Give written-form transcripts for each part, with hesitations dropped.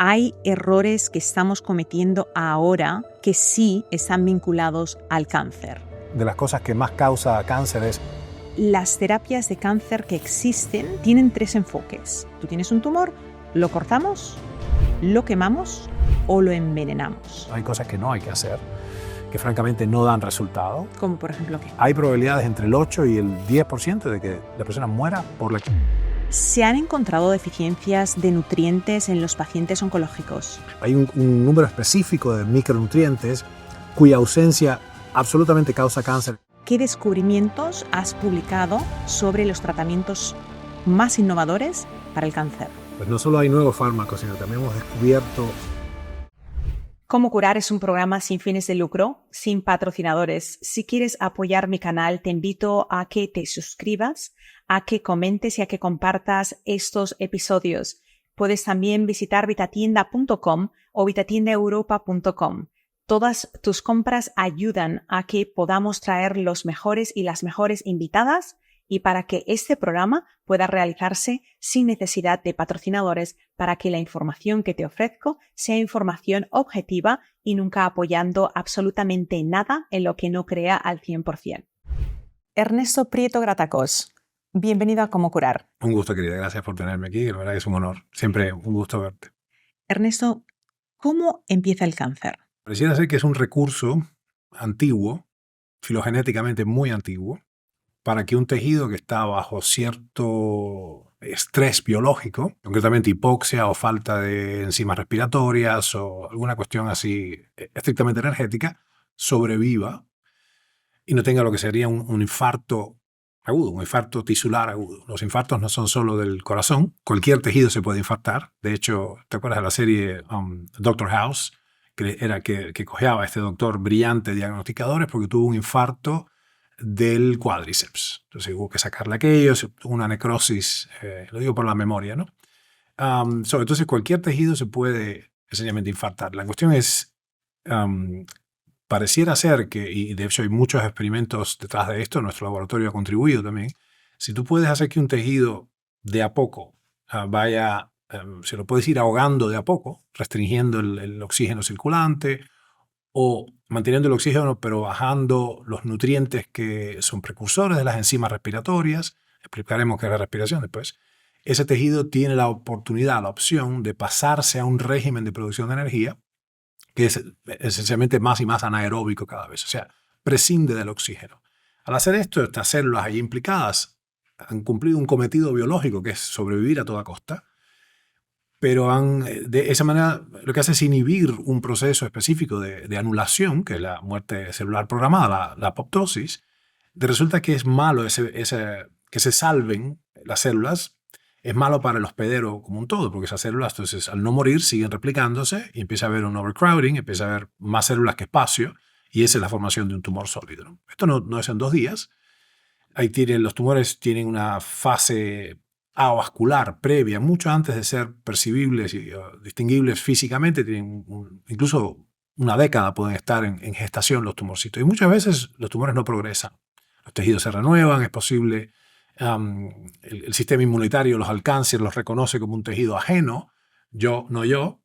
hay errores que estamos cometiendo ahora que sí están vinculados al cáncer. De las cosas que más causa cáncer es... Las terapias de cáncer que existen tienen 3 enfoques. Tú tienes un tumor, lo cortamos, lo quemamos o lo envenenamos. Hay cosas que no hay que hacer, que francamente no dan resultado. Como por ejemplo, ¿qué? Hay probabilidades entre el 8 y el 10% de que la persona muera por la... Se han encontrado deficiencias de nutrientes en los pacientes oncológicos. Hay un número específico de micronutrientes cuya ausencia absolutamente causa cáncer. ¿Qué descubrimientos has publicado sobre los tratamientos más innovadores para el cáncer? Pues no solo hay nuevos fármacos, sino también hemos descubierto... Cómo curar es un programa sin fines de lucro, sin patrocinadores. Si quieres apoyar mi canal, te invito a que te suscribas, a que comentes y a que compartas estos episodios. Puedes también visitar vitatienda.com o vitatiendaeuropa.com. Todas tus compras ayudan a que podamos traer los mejores y las mejores invitadas y para que este programa pueda realizarse sin necesidad de patrocinadores, para que la información que te ofrezco sea información objetiva y nunca apoyando absolutamente nada en lo que no crea al 100%. Ernesto Prieto Gratacós, bienvenido a Cómo Curar. Un gusto, querida. Gracias por tenerme aquí. La verdad que es un honor. Siempre un gusto verte. Ernesto, ¿cómo empieza el cáncer? Pareciera ser que es un recurso antiguo, filogenéticamente muy antiguo, para que un tejido que está bajo cierto estrés biológico, concretamente hipoxia o falta de enzimas respiratorias o alguna cuestión así estrictamente energética, sobreviva y no tenga lo que sería un infarto agudo, un infarto tisular agudo. Los infartos no son solo del corazón, cualquier tejido se puede infartar. De hecho, ¿te acuerdas de la serie Doctor House? Que cojeaba a este doctor brillante diagnosticadores porque tuvo un infarto del cuádriceps. Entonces hubo que sacarle aquello, una necrosis, lo digo por la memoria, ¿no? Entonces cualquier tejido se puede sencillamente infartar. La cuestión es, pareciera ser que, y de hecho hay muchos experimentos detrás de esto, nuestro laboratorio ha contribuido también, si tú puedes hacer que un tejido de a poco vaya, se lo puedes ir ahogando de a poco, restringiendo el oxígeno circulante, o manteniendo el oxígeno pero bajando los nutrientes que son precursores de las enzimas respiratorias, explicaremos qué es la respiración después, ese tejido tiene la oportunidad, la opción de pasarse a un régimen de producción de energía que es esencialmente más y más anaeróbico cada vez, o sea, prescinde del oxígeno. Al hacer esto, estas células ahí implicadas han cumplido un cometido biológico que es sobrevivir a toda costa, pero de esa manera lo que hace es inhibir un proceso específico de anulación, que es la muerte celular programada, la apoptosis. Resulta que es malo que se salven las células, es malo para el hospedero como un todo, porque esas células, entonces, al no morir, siguen replicándose y empieza a haber un overcrowding, empieza a haber más células que espacio, y esa es la formación de un tumor sólido, ¿no? Esto no es en 2 días. Los tumores tienen una fase avascular previa, mucho antes de ser percibibles y distinguibles físicamente, tienen incluso una década pueden estar en gestación los tumorcitos. Y muchas veces los tumores no progresan. Los tejidos se renuevan, es posible, el sistema inmunitario los alcanza y los reconoce como un tejido ajeno, no yo,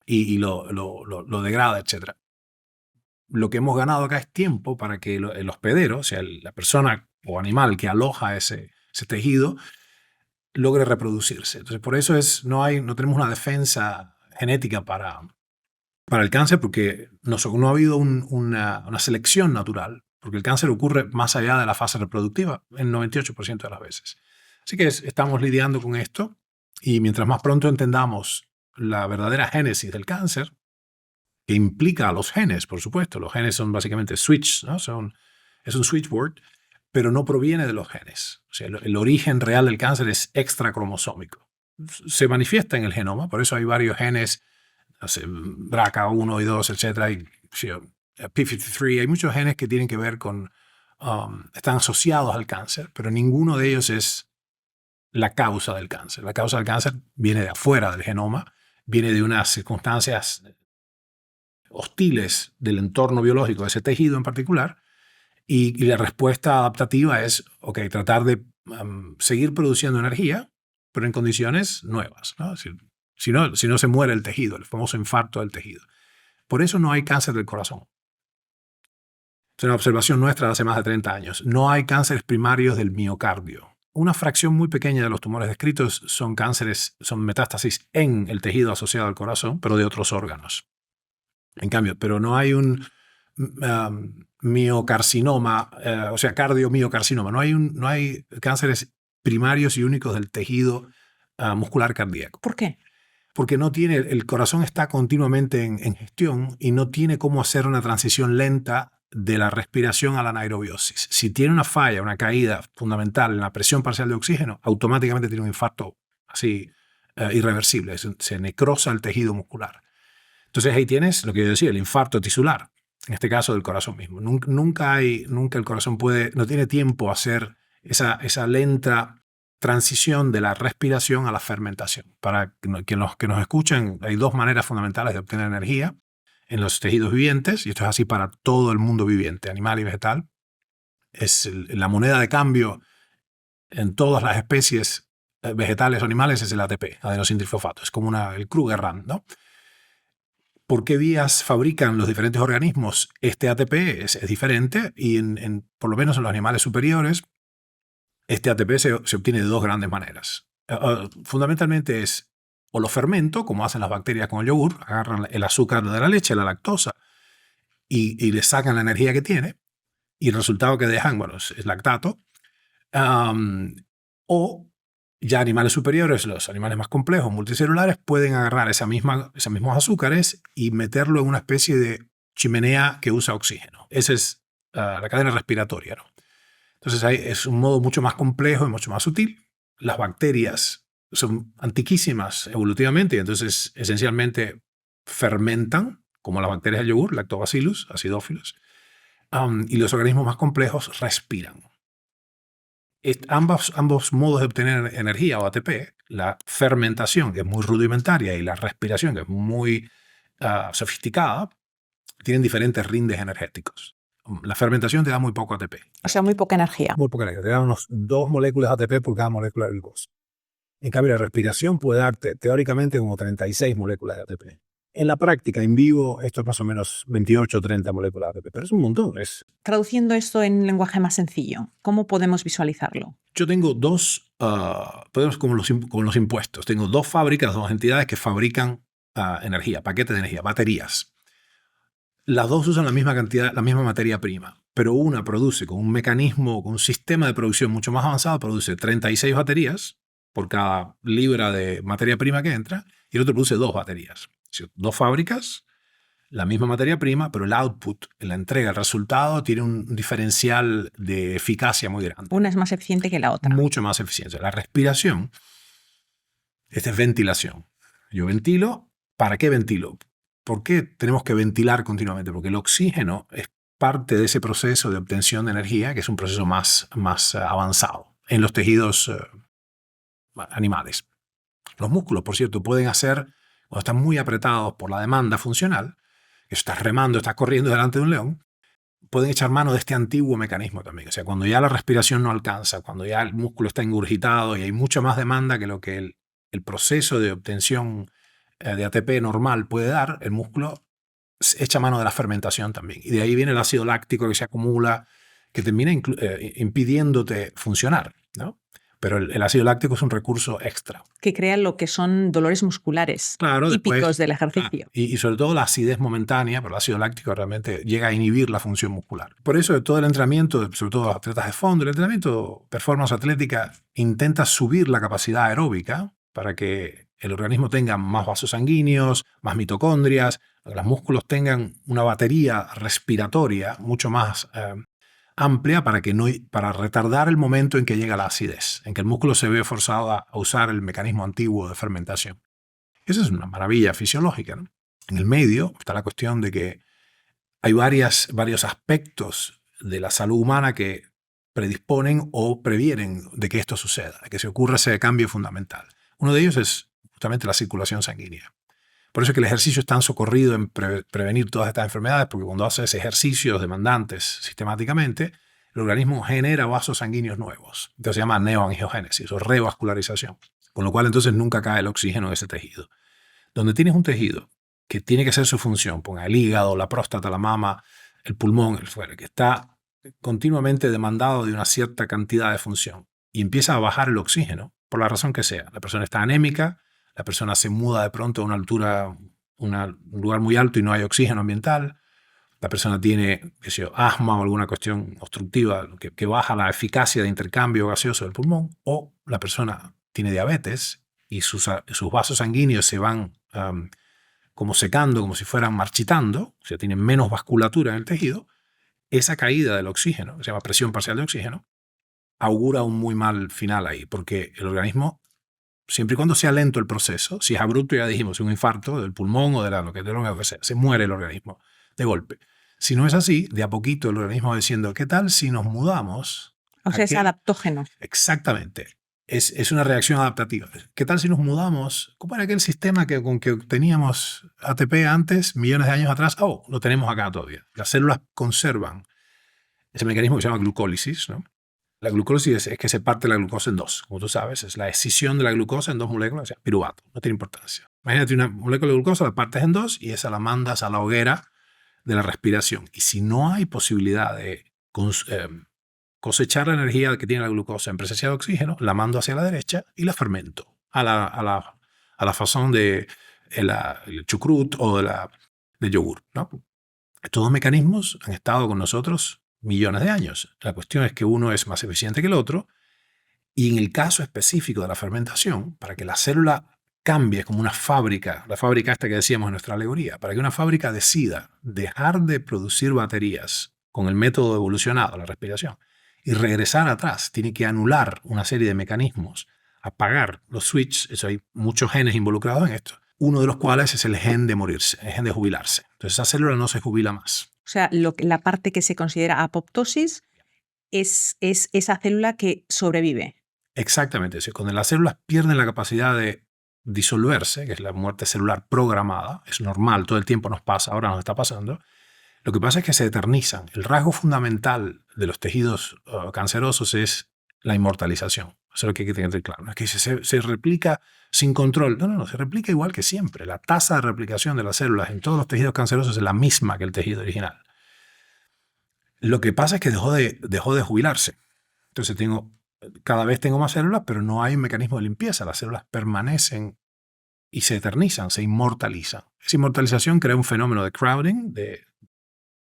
y lo degrada, etc. Lo que hemos ganado acá es tiempo para que el hospedero, o sea, la persona o animal que aloja ese tejido, logre reproducirse. Entonces, por eso no tenemos una defensa genética para el cáncer, porque no ha habido una selección natural, porque el cáncer ocurre más allá de la fase reproductiva, en 98% de las veces. Así que estamos lidiando con esto, y mientras más pronto entendamos la verdadera génesis del cáncer, que implica a los genes, por supuesto. Los genes son básicamente switch, ¿no? Es un switchboard, pero no proviene de los genes. O sea, el origen real del cáncer es extracromosómico. Se manifiesta en el genoma, por eso hay varios genes, no sé, BRCA1 y 2, etc. Y P53, hay muchos genes que tienen que ver con, están asociados al cáncer, pero ninguno de ellos es la causa del cáncer. La causa del cáncer viene de afuera del genoma, viene de unas circunstancias hostiles del entorno biológico de ese tejido en particular, y la respuesta adaptativa es tratar de seguir produciendo energía, pero en condiciones nuevas, ¿no? Es decir, Si no se muere el tejido, el famoso infarto del tejido. Por eso no hay cáncer del corazón. Es una observación nuestra de hace más de 30 años. No hay cánceres primarios del miocardio. Una fracción muy pequeña de los tumores descritos son metástasis en el tejido asociado al corazón, pero de otros órganos. En cambio, pero no hay un miocarcinoma, o sea, cardiomiocarcinoma. No hay cánceres primarios y únicos del tejido muscular cardíaco. ¿Por qué? Porque el corazón está continuamente en gestión y no tiene cómo hacer una transición lenta de la respiración a la anaerobiosis. Si tiene una falla, una caída fundamental en la presión parcial de oxígeno, automáticamente tiene un infarto así irreversible. Se necrosa el tejido muscular. Entonces ahí tienes lo que yo decía, el infarto tisular, en este caso del corazón mismo. Nunca el corazón no tiene tiempo a hacer esa lenta transición de la respiración a la fermentación. Para los que nos escuchan, hay dos maneras fundamentales de obtener energía en los tejidos vivientes, y esto es así para todo el mundo viviente, animal y vegetal. La moneda de cambio en todas las especies vegetales o animales es el ATP, adenosintrifosfato. Es como el Krugerrand, ¿no? ¿Por qué vías fabrican los diferentes organismos este ATP? Es diferente y por lo menos en los animales superiores este ATP se obtiene de dos grandes maneras. Fundamentalmente es o lo fermento, como hacen las bacterias con el yogur, agarran el azúcar de la leche, la lactosa, y le sacan la energía que tiene, y el resultado que dejan, bueno, es lactato. O ya animales superiores, los animales más complejos, multicelulares, pueden agarrar esos mismos azúcares y meterlo en una especie de chimenea que usa oxígeno. Esa es la cadena respiratoria, ¿no? Entonces es un modo mucho más complejo y mucho más sutil. Las bacterias son antiquísimas evolutivamente y entonces esencialmente fermentan, como las bacterias del yogur, Lactobacillus, acidófilos, y los organismos más complejos respiran. Ambos modos de obtener energía o ATP, la fermentación, que es muy rudimentaria, y la respiración, que es muy sofisticada, tienen diferentes rindes energéticos. La fermentación te da muy poco ATP. O sea, muy poca energía. Muy poca energía. Te da unos 2 moléculas ATP por cada molécula de glucosa. En cambio, la respiración puede darte teóricamente como 36 moléculas de ATP. En la práctica, en vivo, esto es más o menos 28 o 30 moléculas de ATP, pero es un montón. Traduciendo esto en lenguaje más sencillo, ¿cómo podemos visualizarlo? Yo tengo dos, como los impuestos, tengo dos fábricas, dos entidades que fabrican energía, paquetes de energía, baterías. Las dos usan la misma cantidad, la misma materia prima, pero una produce con un mecanismo, con un sistema de producción mucho más avanzado, produce 36 baterías por cada libra de materia prima que entra, y el otro produce 2 baterías. Dos fábricas, la misma materia prima, pero el output, la entrega, el resultado, tiene un diferencial de eficacia muy grande. Una es más eficiente que la otra. Mucho más eficiente. La respiración, esta es ventilación. Yo ventilo. ¿Para qué ventilo? ¿Por qué tenemos que ventilar continuamente? Porque el oxígeno es parte de ese proceso de obtención de energía, que es un proceso más avanzado en los tejidos animales. Los músculos, por cierto, pueden hacer, cuando están muy apretados por la demanda funcional, que estás remando, estás corriendo delante de un león, pueden echar mano de este antiguo mecanismo también. O sea, cuando ya la respiración no alcanza, cuando ya el músculo está engurgitado y hay mucha más demanda que lo que el proceso de obtención de ATP normal puede dar, el músculo echa mano de la fermentación también. Y de ahí viene el ácido láctico que se acumula, que termina impidiéndote funcionar, ¿no? Pero el ácido láctico es un recurso extra. Que crea lo que son dolores musculares típicos del ejercicio. Y sobre todo la acidez momentánea, pero el ácido láctico realmente llega a inhibir la función muscular. Por eso todo el entrenamiento, sobre todo los atletas de fondo, el entrenamiento performance atlética intenta subir la capacidad aeróbica para que el organismo tenga más vasos sanguíneos, más mitocondrias, que los músculos tengan una batería respiratoria mucho más amplia para retardar el momento en que llega la acidez, en que el músculo se ve forzado a usar el mecanismo antiguo de fermentación. Esa es una maravilla fisiológica, ¿no? En el medio está la cuestión de que hay varios aspectos de la salud humana que predisponen o previenen de que esto suceda, de que se ocurra ese cambio fundamental. Uno de ellos es justamente la circulación sanguínea. Por eso es que el ejercicio es tan socorrido en prevenir todas estas enfermedades, porque cuando haces ejercicios demandantes sistemáticamente, el organismo genera vasos sanguíneos nuevos. Entonces se llama neoangiogénesis o revascularización. Con lo cual entonces nunca cae el oxígeno de ese tejido. donde tienes un tejido que tiene que hacer su función, ponga el hígado, la próstata, la mama, el pulmón, el fuera, que está continuamente demandado de una cierta cantidad de función y empieza a bajar el oxígeno, por la razón que sea. La persona está anémica, la persona se muda de pronto a una altura, un lugar muy alto y no hay oxígeno ambiental, la persona tiene, qué sé yo, asma o alguna cuestión obstructiva que baja la eficacia de intercambio gaseoso del pulmón, o la persona tiene diabetes y sus vasos sanguíneos se van como secando, como si fueran marchitando, o sea, tienen menos vasculatura en el tejido. Esa caída del oxígeno, que se llama presión parcial de oxígeno, augura un muy mal final ahí, porque el organismo, siempre y cuando sea lento el proceso, si es abrupto, ya dijimos, un infarto del pulmón o de lo que sea, se muere el organismo de golpe. Si no es así, de a poquito el organismo va diciendo, ¿qué tal si nos mudamos? O sea, es adaptógeno. Exactamente. Es una reacción adaptativa. ¿Qué tal si nos mudamos? ¿Cómo era aquel sistema con que teníamos ATP antes, millones de años atrás? Oh, lo tenemos acá todavía. Las células conservan ese mecanismo que se llama glucólisis, ¿no? La glucólisis es que se parte la glucosa en dos. Como tú sabes, es la escisión de la glucosa en dos moléculas, o sea, piruvato, no tiene importancia. Imagínate una molécula de glucosa, la partes en dos y esa la mandas a la hoguera de la respiración. Y si no hay posibilidad de cosechar la energía que tiene la glucosa en presencia de oxígeno, la mando hacia la derecha y la fermento a la fazón de el chucrut o de yogur, ¿no? Estos dos mecanismos han estado con nosotros millones de años. La cuestión es que uno es más eficiente que el otro, y en el caso específico de la fermentación, para que la célula cambie como una fábrica, la fábrica esta que decíamos en nuestra alegoría, para que una fábrica decida dejar de producir baterías con el método evolucionado, la respiración, y regresar atrás, tiene que anular una serie de mecanismos, apagar los switches, eso hay muchos genes involucrados en esto, uno de los cuales es el gen de morirse, el gen de jubilarse. Entonces esa célula no se jubila más. O sea, la parte que se considera apoptosis es esa célula que sobrevive. Exactamente. Cuando las células pierden la capacidad de disolverse, que es la muerte celular programada, es normal, todo el tiempo nos pasa, ahora nos está pasando, lo que pasa es que se eternizan. El rasgo fundamental de los tejidos cancerosos es la inmortalización. Eso es lo que hay que tener claro. No es que se replica sin control. No, se replica igual que siempre. La tasa de replicación de las células en todos los tejidos cancerosos es la misma que el tejido original. Lo que pasa es que dejó de jubilarse. Entonces cada vez tengo más células, pero no hay un mecanismo de limpieza. Las células permanecen y se eternizan, se inmortalizan. Esa inmortalización crea un fenómeno de crowding,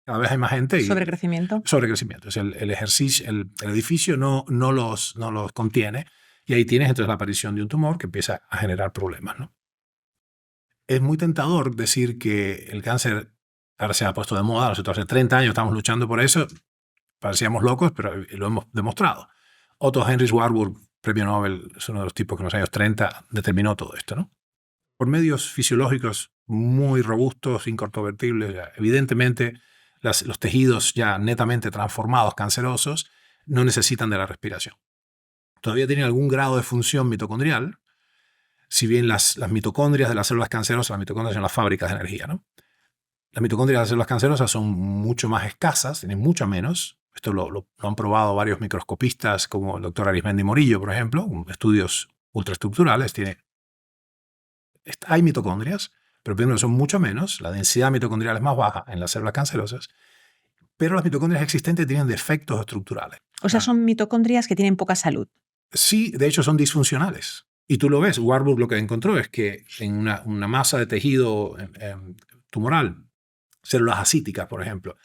cada vez hay más gente. Sobrecrecimiento. Sobrecrecimiento. El ejercicio, el edificio no los contiene, y ahí tienes entonces la aparición de un tumor que empieza a generar problemas, ¿no? Es muy tentador decir que el cáncer ahora se ha puesto de moda. Nosotros hace 30 años estamos luchando por eso. Parecíamos locos, pero lo hemos demostrado. Otto Heinrich Warburg, premio Nobel, es uno de los tipos que en los años 30 determinó todo esto, ¿no? Por medios fisiológicos muy robustos, incontrovertibles, evidentemente los tejidos ya netamente transformados, cancerosos, no necesitan de la respiración. Todavía tienen algún grado de función mitocondrial, si bien las mitocondrias de las células cancerosas, las mitocondrias son las fábricas de energía, ¿no? Las mitocondrias de las células cancerosas son mucho más escasas, tienen mucho menos. Esto lo han probado varios microscopistas, como el doctor Arismendi Morillo, por ejemplo, estudios ultraestructurales. Hay mitocondrias, pero primero son mucho menos, la densidad mitocondrial es más baja en las células cancerosas, pero las mitocondrias existentes tienen defectos estructurales. O sea, son mitocondrias que tienen poca salud. Sí, de hecho son disfuncionales. Y tú lo ves, Warburg lo que encontró es que en una masa de tejido tumoral, células ascíticas, por ejemplo,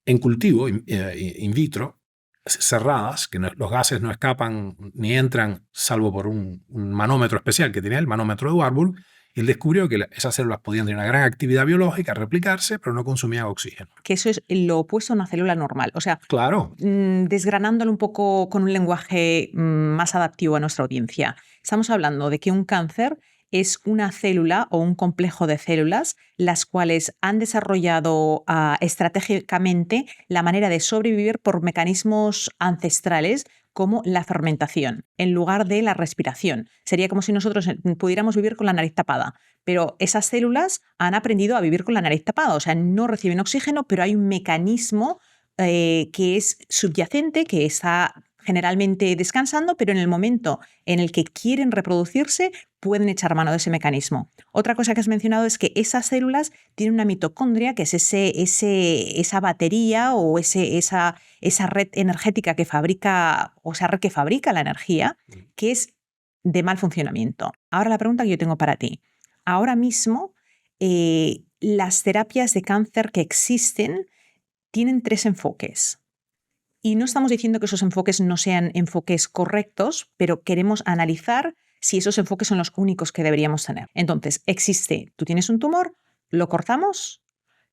en cultivo, in vitro, cerradas, que los gases no escapan ni entran, salvo por un manómetro especial que tenía el manómetro de Warburg, y él descubrió que esas células podían tener una gran actividad biológica, replicarse, pero no consumían oxígeno. Que eso es lo opuesto a una célula normal. O sea, claro. Desgranándolo un poco con un lenguaje más adaptivo a nuestra audiencia, estamos hablando de que un cáncer es una célula o un complejo de células las cuales han desarrollado estratégicamente la manera de sobrevivir por mecanismos ancestrales como la fermentación, en lugar de la respiración. Sería como si nosotros pudiéramos vivir con la nariz tapada, pero esas células han aprendido a vivir con la nariz tapada, o sea, no reciben oxígeno, pero hay un mecanismo que es subyacente, que está generalmente descansando, pero en el momento en el que quieren reproducirse, pueden echar mano de ese mecanismo. Otra cosa que has mencionado es que esas células tienen una mitocondria, que es esa batería o esa red energética que fabrica, o esa red que fabrica la energía, que es de mal funcionamiento. Ahora la pregunta que yo tengo para ti. Ahora mismo, las terapias de cáncer que existen tienen 3 enfoques. Y no estamos diciendo que esos enfoques no sean enfoques correctos, pero queremos analizar si esos enfoques son los únicos que deberíamos tener. Entonces, tú tienes un tumor, lo cortamos,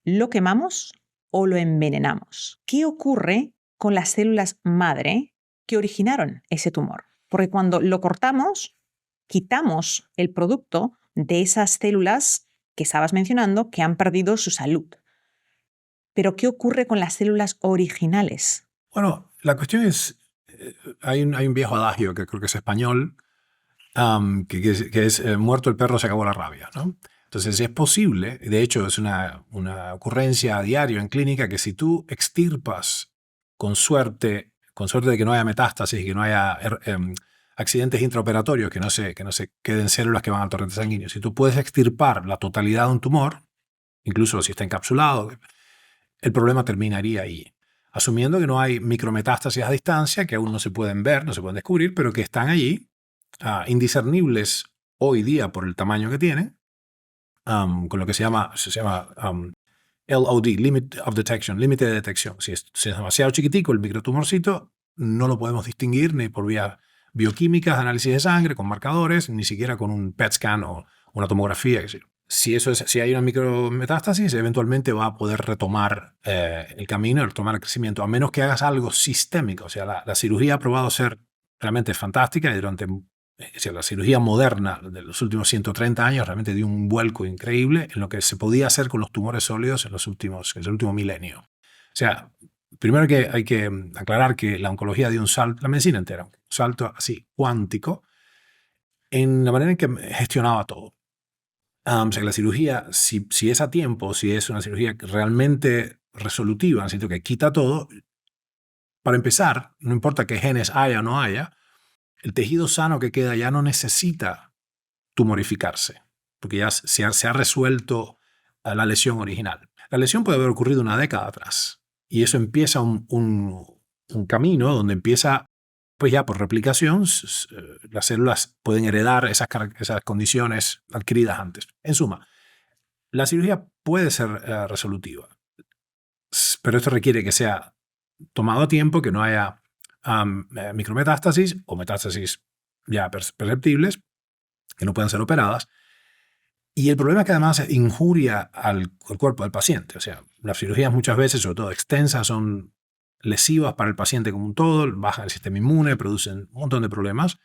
lo quemamos o lo envenenamos. ¿Qué ocurre con las células madre que originaron ese tumor? Porque cuando lo cortamos, quitamos el producto de esas células que estabas mencionando que han perdido su salud. Pero ¿qué ocurre con las células originales? Bueno, la cuestión es, hay un viejo adagio que creo que es español, que es muerto el perro se acabó la rabia, ¿no? Entonces es posible, de hecho es una ocurrencia a diario en clínica, que si tú extirpas con suerte de que no haya metástasis y que no haya accidentes intraoperatorios, que no se queden células que van al torrente sanguíneo, si tú puedes extirpar la totalidad de un tumor, incluso si está encapsulado, el problema terminaría ahí. Asumiendo que no hay micrometástasis a distancia, que aún no se pueden ver, no se pueden descubrir, pero que están allí, indiscernibles hoy día por el tamaño que tienen, con lo que se llama LOD, Limit of Detection, límite de detección. Si es demasiado chiquitico el microtumorcito, no lo podemos distinguir ni por vía bioquímicas, análisis de sangre, con marcadores, ni siquiera con un PET scan o una tomografía. Si hay una micrometástasis, eventualmente va a poder retomar el camino, retomar el crecimiento, a menos que hagas algo sistémico. O sea, la cirugía ha probado ser realmente fantástica y la cirugía moderna de los últimos 130 años realmente dio un vuelco increíble en lo que se podía hacer con los tumores sólidos en el último milenio. O sea, primero que hay que aclarar que la oncología dio un salto, la medicina entera, un salto así cuántico en la manera en que gestionaba todo. O sea, que la cirugía, si es a tiempo, si es una cirugía realmente resolutiva, en el sentido que quita todo, para empezar, no importa qué genes haya o no haya, el tejido sano que queda ya no necesita tumorificarse, porque ya se ha resuelto la lesión original. La lesión puede haber ocurrido una década atrás, y eso empieza un camino donde empieza, pues ya por replicación, las células pueden heredar esas condiciones adquiridas antes. En suma, la cirugía puede ser resolutiva, pero esto requiere que sea tomado a tiempo, que no haya micrometástasis o metástasis ya perceptibles, que no puedan ser operadas. Y el problema es que además injuria al cuerpo del paciente. O sea, las cirugías muchas veces, sobre todo extensas, son lesivas para el paciente como un todo, bajan el sistema inmune, producen un montón de problemas.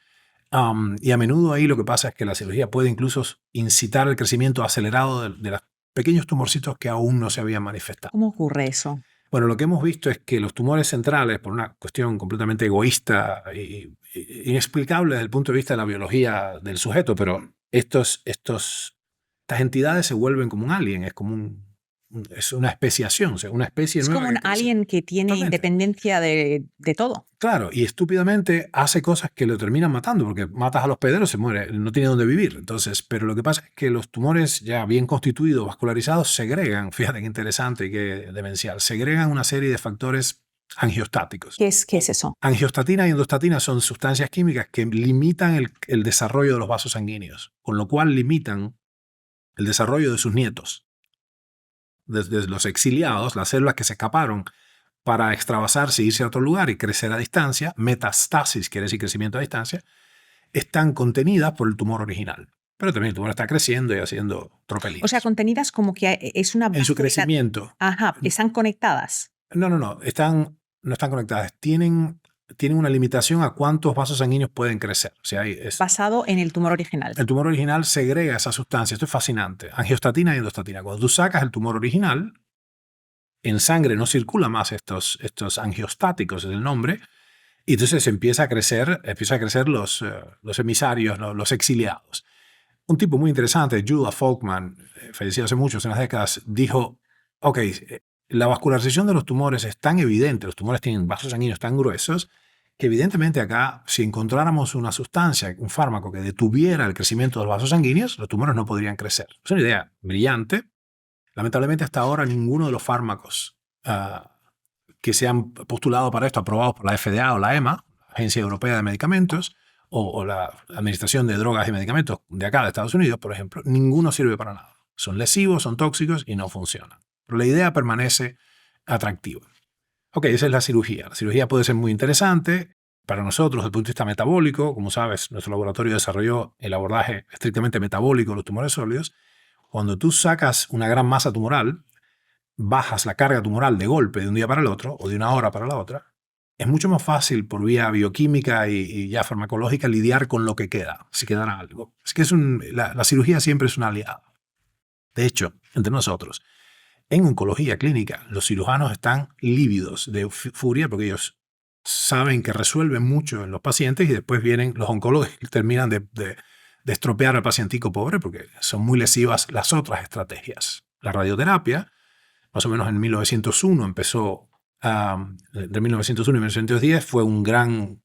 Y a menudo ahí lo que pasa es que la cirugía puede incluso incitar el crecimiento acelerado de los pequeños tumorcitos que aún no se habían manifestado. ¿Cómo ocurre eso? Bueno, lo que hemos visto es que los tumores centrales, por una cuestión completamente egoísta e inexplicable desde el punto de vista de la biología del sujeto, pero estas entidades se vuelven como un alien, es una especiación, o sea, una especie nueva. Es como un alien que tiene Totalmente. independencia de todo. Claro, y estúpidamente hace cosas que lo terminan matando, porque matas a los pederos, se muere, no tiene dónde vivir. Entonces, pero lo que pasa es que los tumores ya bien constituidos, vascularizados, segregan, fíjate qué interesante y qué demencial, segregan una serie de factores angiostáticos. ¿Qué es eso? Angiostatina y endostatina son sustancias químicas que limitan el desarrollo de los vasos sanguíneos, con lo cual limitan el desarrollo de sus nietos. Desde los exiliados, las células que se escaparon para extravasarse, irse a otro lugar y crecer a distancia, metastasis, quiere decir crecimiento a distancia, están contenidas por el tumor original. Pero también el tumor está creciendo y haciendo tropelinas. O sea, contenidas como que es una... En su crecimiento. Ajá, están conectadas. No, no están conectadas. Tienen una limitación a cuántos vasos sanguíneos pueden crecer. O sea, basado en el tumor original. El tumor original segrega esa sustancia. Esto es fascinante. Angiostatina y endostatina. Cuando tú sacas el tumor original, en sangre no circula más estos angiostáticos, es el nombre, y entonces empiezan a crecer los emisarios, los exiliados. Un tipo muy interesante, Judah Folkman, fallecido hace muchas décadas, dijo, la vascularización de los tumores es tan evidente, los tumores tienen vasos sanguíneos tan gruesos, que evidentemente acá, si encontráramos una sustancia, un fármaco que detuviera el crecimiento de los vasos sanguíneos, los tumores no podrían crecer. Es una idea brillante. Lamentablemente hasta ahora ninguno de los fármacos que se han postulado para esto, aprobados por la FDA o la EMA, Agencia Europea de Medicamentos, o la Administración de Drogas y Medicamentos de acá de Estados Unidos, por ejemplo, ninguno sirve para nada. Son lesivos, son tóxicos y no funcionan. Pero la idea permanece atractiva. Ok, esa es la cirugía. La cirugía puede ser muy interesante para nosotros desde el punto de vista metabólico. Como sabes, nuestro laboratorio desarrolló el abordaje estrictamente metabólico de los tumores sólidos. Cuando tú sacas una gran masa tumoral, bajas la carga tumoral de golpe de un día para el otro o de una hora para la otra, es mucho más fácil por vía bioquímica y ya farmacológica lidiar con lo que queda, si quedara algo. Es que la cirugía siempre es una aliada. De hecho, entre nosotros, en oncología clínica, los cirujanos están lívidos de furia porque ellos saben que resuelven mucho en los pacientes y después vienen los oncólogos y terminan de estropear al pacientico pobre porque son muy lesivas las otras estrategias. La radioterapia, más o menos en 1901 empezó, de 1901 a 1910 fue un gran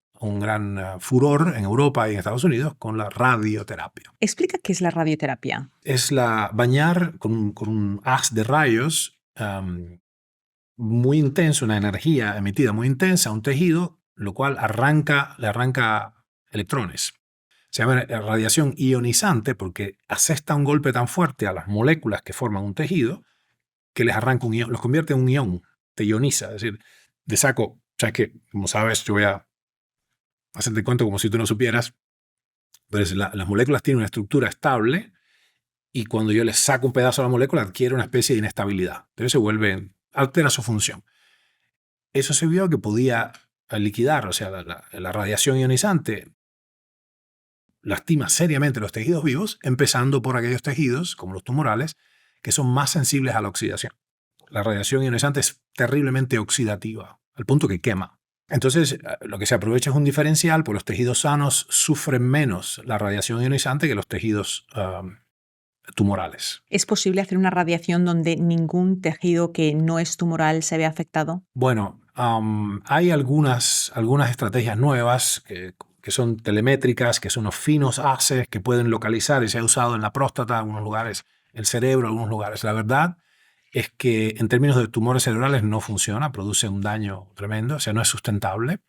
furor en Europa y en Estados Unidos con la radioterapia. Explica qué es la radioterapia. Es bañar con un haz de rayos muy intenso, una energía emitida muy intensa a un tejido, lo cual le arranca electrones. Se llama radiación ionizante porque asesta un golpe tan fuerte a las moléculas que forman un tejido que les arranca un ion, los convierte en un ion, te ioniza. Es decir, de saco, o sea, que como sabes, yo voy a hacerte cuento como si tú no supieras, pero las moléculas tienen una estructura estable y cuando yo les saco un pedazo a la molécula adquiere una especie de inestabilidad. Entonces altera su función. Eso se vio que podía liquidar, o sea, la radiación ionizante lastima seriamente los tejidos vivos, empezando por aquellos tejidos, como los tumorales, que son más sensibles a la oxidación. La radiación ionizante es terriblemente oxidativa, al punto que quema. Entonces, lo que se aprovecha es un diferencial, porque los tejidos sanos sufren menos la radiación ionizante que los tejidos tumorales. ¿Es posible hacer una radiación donde ningún tejido que no es tumoral se ve afectado? Bueno, hay algunas estrategias nuevas que son telemétricas, que son unos finos haces que pueden localizar y se ha usado en la próstata, en algunos lugares, el cerebro, en algunos lugares. La verdad es que en términos de tumores cerebrales no funciona, produce un daño tremendo, o sea, no es sustentable.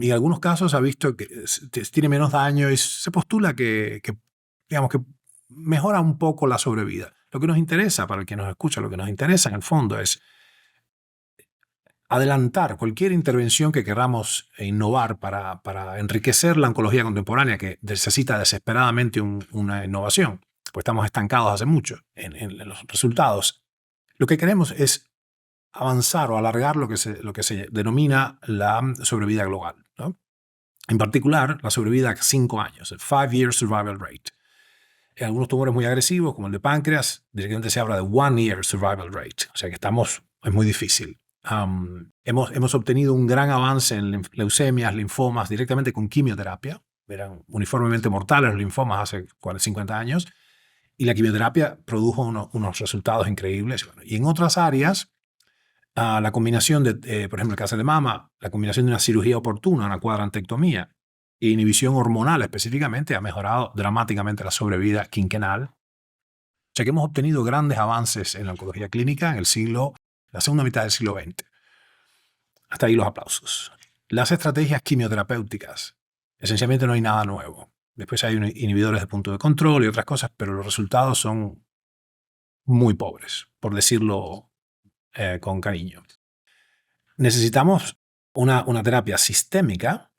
Y en algunos casos ha visto que tiene menos daño y se postula que digamos que mejora un poco la sobrevida. Lo que nos interesa, para el que nos escucha, lo que nos interesa en el fondo es adelantar cualquier intervención que queramos innovar para enriquecer la oncología contemporánea, que necesita desesperadamente una innovación, pues estamos estancados hace mucho en los resultados. Lo que queremos es avanzar o alargar lo que se denomina la sobrevida global, ¿no? En particular, la sobrevida a 5 años, el 5-year survival rate. En algunos tumores muy agresivos, como el de páncreas, directamente se habla de 1-year survival rate. O sea que es muy difícil. Hemos obtenido un gran avance en leucemias, linfomas, directamente con quimioterapia. Eran uniformemente mortales los linfomas hace 50 años. Y la quimioterapia produjo unos resultados increíbles. Y en otras áreas, la combinación de, por ejemplo, el cáncer de mama, la combinación de una cirugía oportuna, una cuadrantectomía, e inhibición hormonal específicamente ha mejorado dramáticamente la sobrevida quinquenal. O sea que hemos obtenido grandes avances en la oncología clínica en la segunda mitad del siglo XX. Hasta ahí los aplausos. Las estrategias quimioterapéuticas, esencialmente no hay nada nuevo. Después hay inhibidores de punto de control y otras cosas, pero los resultados son muy pobres, por decirlo con cariño. Necesitamos una terapia sistémica,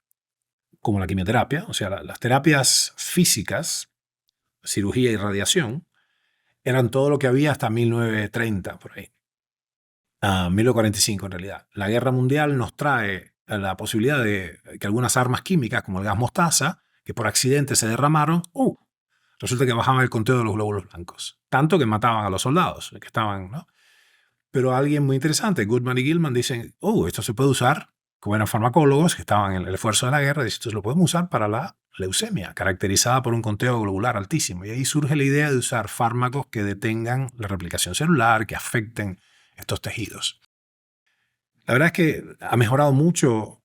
como la quimioterapia, o sea, las terapias físicas, cirugía y radiación, eran todo lo que había hasta 1930, por ahí. 1945 en realidad. La guerra mundial nos trae la posibilidad de que algunas armas químicas, como el gas mostaza, que por accidente se derramaron, resulta que bajaban el conteo de los glóbulos blancos. Tanto que mataban a los soldados que estaban, ¿no? Pero alguien muy interesante, Goodman y Gilman, dicen, esto se puede usar, como eran farmacólogos que estaban en el esfuerzo de la guerra, dicen, esto lo podemos usar para la leucemia, caracterizada por un conteo globular altísimo. Y ahí surge la idea de usar fármacos que detengan la replicación celular, que afecten estos tejidos. La verdad es que ha mejorado mucho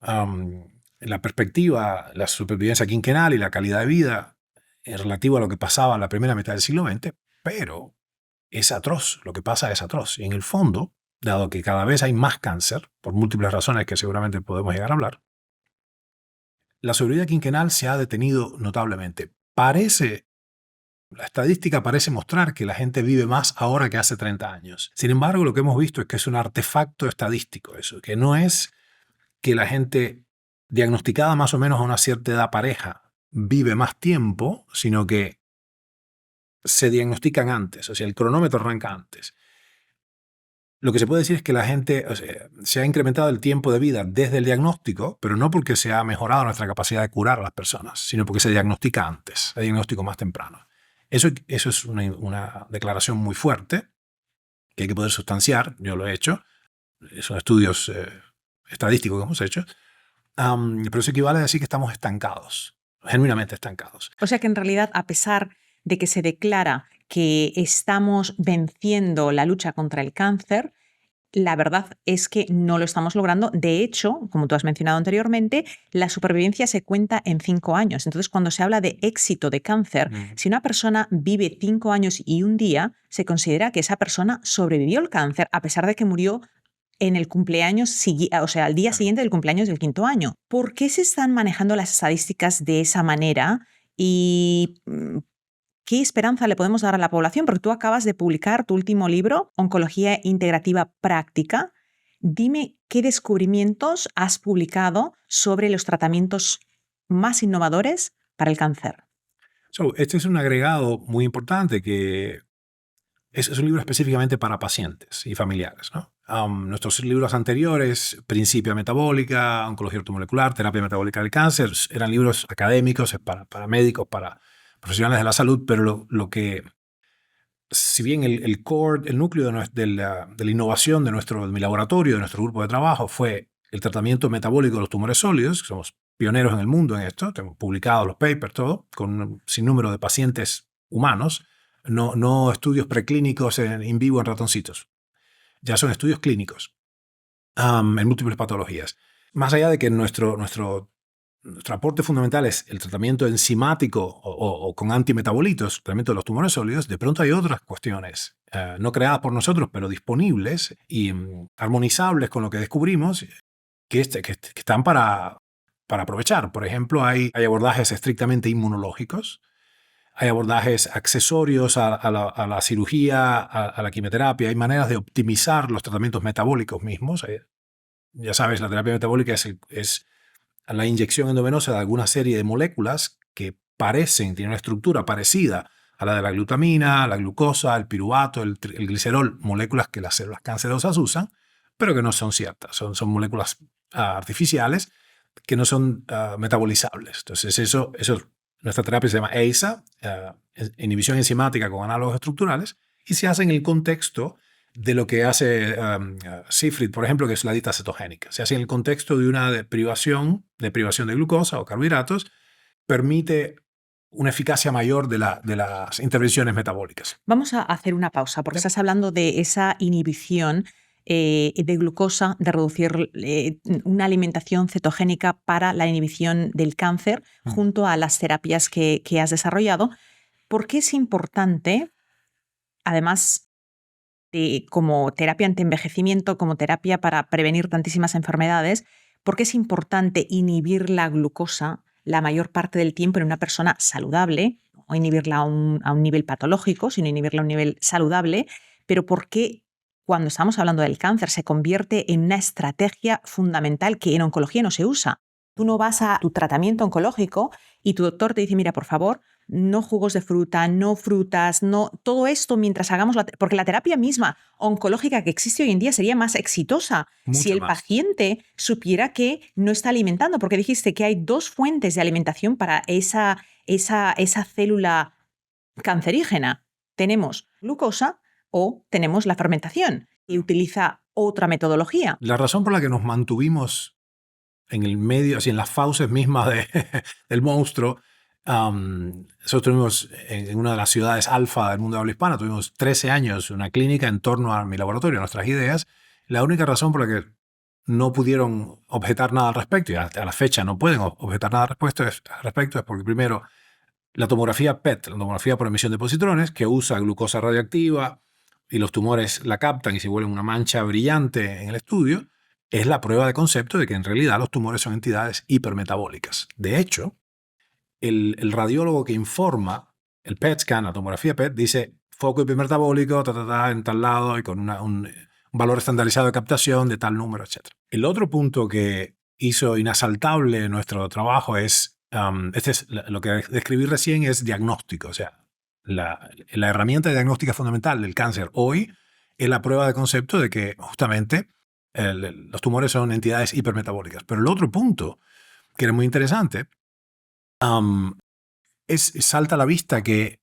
la perspectiva, la supervivencia quinquenal y la calidad de vida en relativo a lo que pasaba en la primera mitad del siglo XX, pero es atroz, lo que pasa es atroz. Y en el fondo, dado que cada vez hay más cáncer, por múltiples razones que seguramente podemos llegar a hablar, la sobrevida quinquenal se ha detenido notablemente. La estadística parece mostrar que la gente vive más ahora que hace 30 años. Sin embargo, lo que hemos visto es que es un artefacto estadístico eso, que no es que la gente diagnosticada más o menos a una cierta edad pareja vive más tiempo, sino que se diagnostican antes, o sea, el cronómetro arranca antes. Lo que se puede decir es que la gente, o sea, se ha incrementado el tiempo de vida desde el diagnóstico, pero no porque se ha mejorado nuestra capacidad de curar a las personas, sino porque se diagnostica antes, el diagnóstico más temprano. Eso es una declaración muy fuerte que hay que poder sustanciar. Yo lo he hecho. Son estudios estadísticos que hemos hecho. Pero eso equivale a decir que estamos estancados, genuinamente estancados. O sea que en realidad, a pesar de que se declara que estamos venciendo la lucha contra el cáncer, la verdad es que no lo estamos logrando. De hecho, como tú has mencionado anteriormente, la supervivencia se cuenta en 5 años. Entonces, cuando se habla de éxito de cáncer, si una persona vive 5 años y un día, se considera que esa persona sobrevivió al cáncer a pesar de que murió en el cumpleaños, o sea, al día siguiente del cumpleaños del 5.º año. ¿Por qué se están manejando las estadísticas de esa manera? Y ¿qué esperanza le podemos dar a la población? Porque tú acabas de publicar tu último libro, Oncología Integrativa Práctica. Dime qué descubrimientos has publicado sobre los tratamientos más innovadores para el cáncer. Este es un agregado muy importante que es un libro específicamente para pacientes y familiares, ¿no? Nuestros libros anteriores, Principia Metabólica, Oncología Ortomolecular, Terapia Metabólica del Cáncer, eran libros académicos para médicos, para profesionales de la salud, pero lo que, si bien el core, el núcleo de la innovación de mi laboratorio, de nuestro grupo de trabajo, fue el tratamiento metabólico de los tumores sólidos, que somos pioneros en el mundo en esto, tenemos publicados los papers, todo, con un sinnúmero de pacientes humanos, no estudios preclínicos in vivo en ratoncitos. Ya son estudios clínicos en múltiples patologías. Más allá de que nuestro aporte fundamental es el tratamiento enzimático o con antimetabolitos, el tratamiento de los tumores sólidos, de pronto hay otras cuestiones no creadas por nosotros, pero disponibles y armonizables con lo que descubrimos, que están para aprovechar. Por ejemplo, hay abordajes estrictamente inmunológicos, hay abordajes accesorios a la cirugía, a la quimioterapia. Hay maneras de optimizar los tratamientos metabólicos mismos. Ya sabes, la terapia metabólica es la inyección endovenosa de alguna serie de moléculas que tienen una estructura parecida a la de la glutamina, la glucosa, el piruvato, el glicerol, moléculas que las células cancerosas usan, pero que no son ciertas. Son moléculas artificiales que no son metabolizables. Entonces, nuestra terapia se llama EISA, inhibición enzimática con análogos estructurales, y se hace en el contexto de lo que hace Seyfried, por ejemplo, que es la dieta cetogénica. Se hace en el contexto de una privación de glucosa o carbohidratos, permite una eficacia mayor de las intervenciones metabólicas. Vamos a hacer una pausa, porque estás hablando de esa inhibición de glucosa, de reducir una alimentación cetogénica para la inhibición del cáncer, junto a las terapias que has desarrollado. ¿Por qué es importante, además como terapia antienvejecimiento, como terapia para prevenir tantísimas enfermedades, por qué es importante inhibir la glucosa la mayor parte del tiempo en una persona saludable, o inhibirla a un nivel patológico, sino inhibirla a un nivel saludable? Pero ¿por qué cuando estamos hablando del cáncer se convierte en una estrategia fundamental que en oncología no se usa? Tú no vas a tu tratamiento oncológico y tu doctor te dice, mira, por favor, no jugos de fruta, no frutas, no todo esto mientras hagamos porque la terapia misma oncológica que existe hoy en día sería más exitosa si el paciente supiera que no está alimentando, porque dijiste que hay 2 fuentes de alimentación para esa célula cancerígena. Tenemos glucosa o tenemos la fermentación y utiliza otra metodología. La razón por la que nos mantuvimos en el medio, así en las fauces mismas del monstruo, nosotros tuvimos en una de las ciudades alfa del mundo de habla hispana, tuvimos 13 años una clínica en torno a mi laboratorio, a nuestras ideas. La única razón por la que no pudieron objetar nada al respecto, y hasta la fecha no pueden objetar nada al respecto, es porque primero la tomografía PET, la tomografía por emisión de positrones, que usa glucosa radioactiva y los tumores la captan y se vuelven una mancha brillante en el estudio, es la prueba de concepto de que en realidad los tumores son entidades hipermetabólicas. De hecho, el radiólogo que informa el PET scan, la tomografía PET, dice foco hipermetabólico, en tal lado y con un valor estandarizado de captación de tal número, etc. El otro punto que hizo inasaltable nuestro trabajo es, lo que describí recién es diagnóstico. O sea, la herramienta diagnóstica fundamental del cáncer hoy es la prueba de concepto de que justamente los tumores son entidades hipermetabólicas. Pero el otro punto, que era muy interesante, salta a la vista que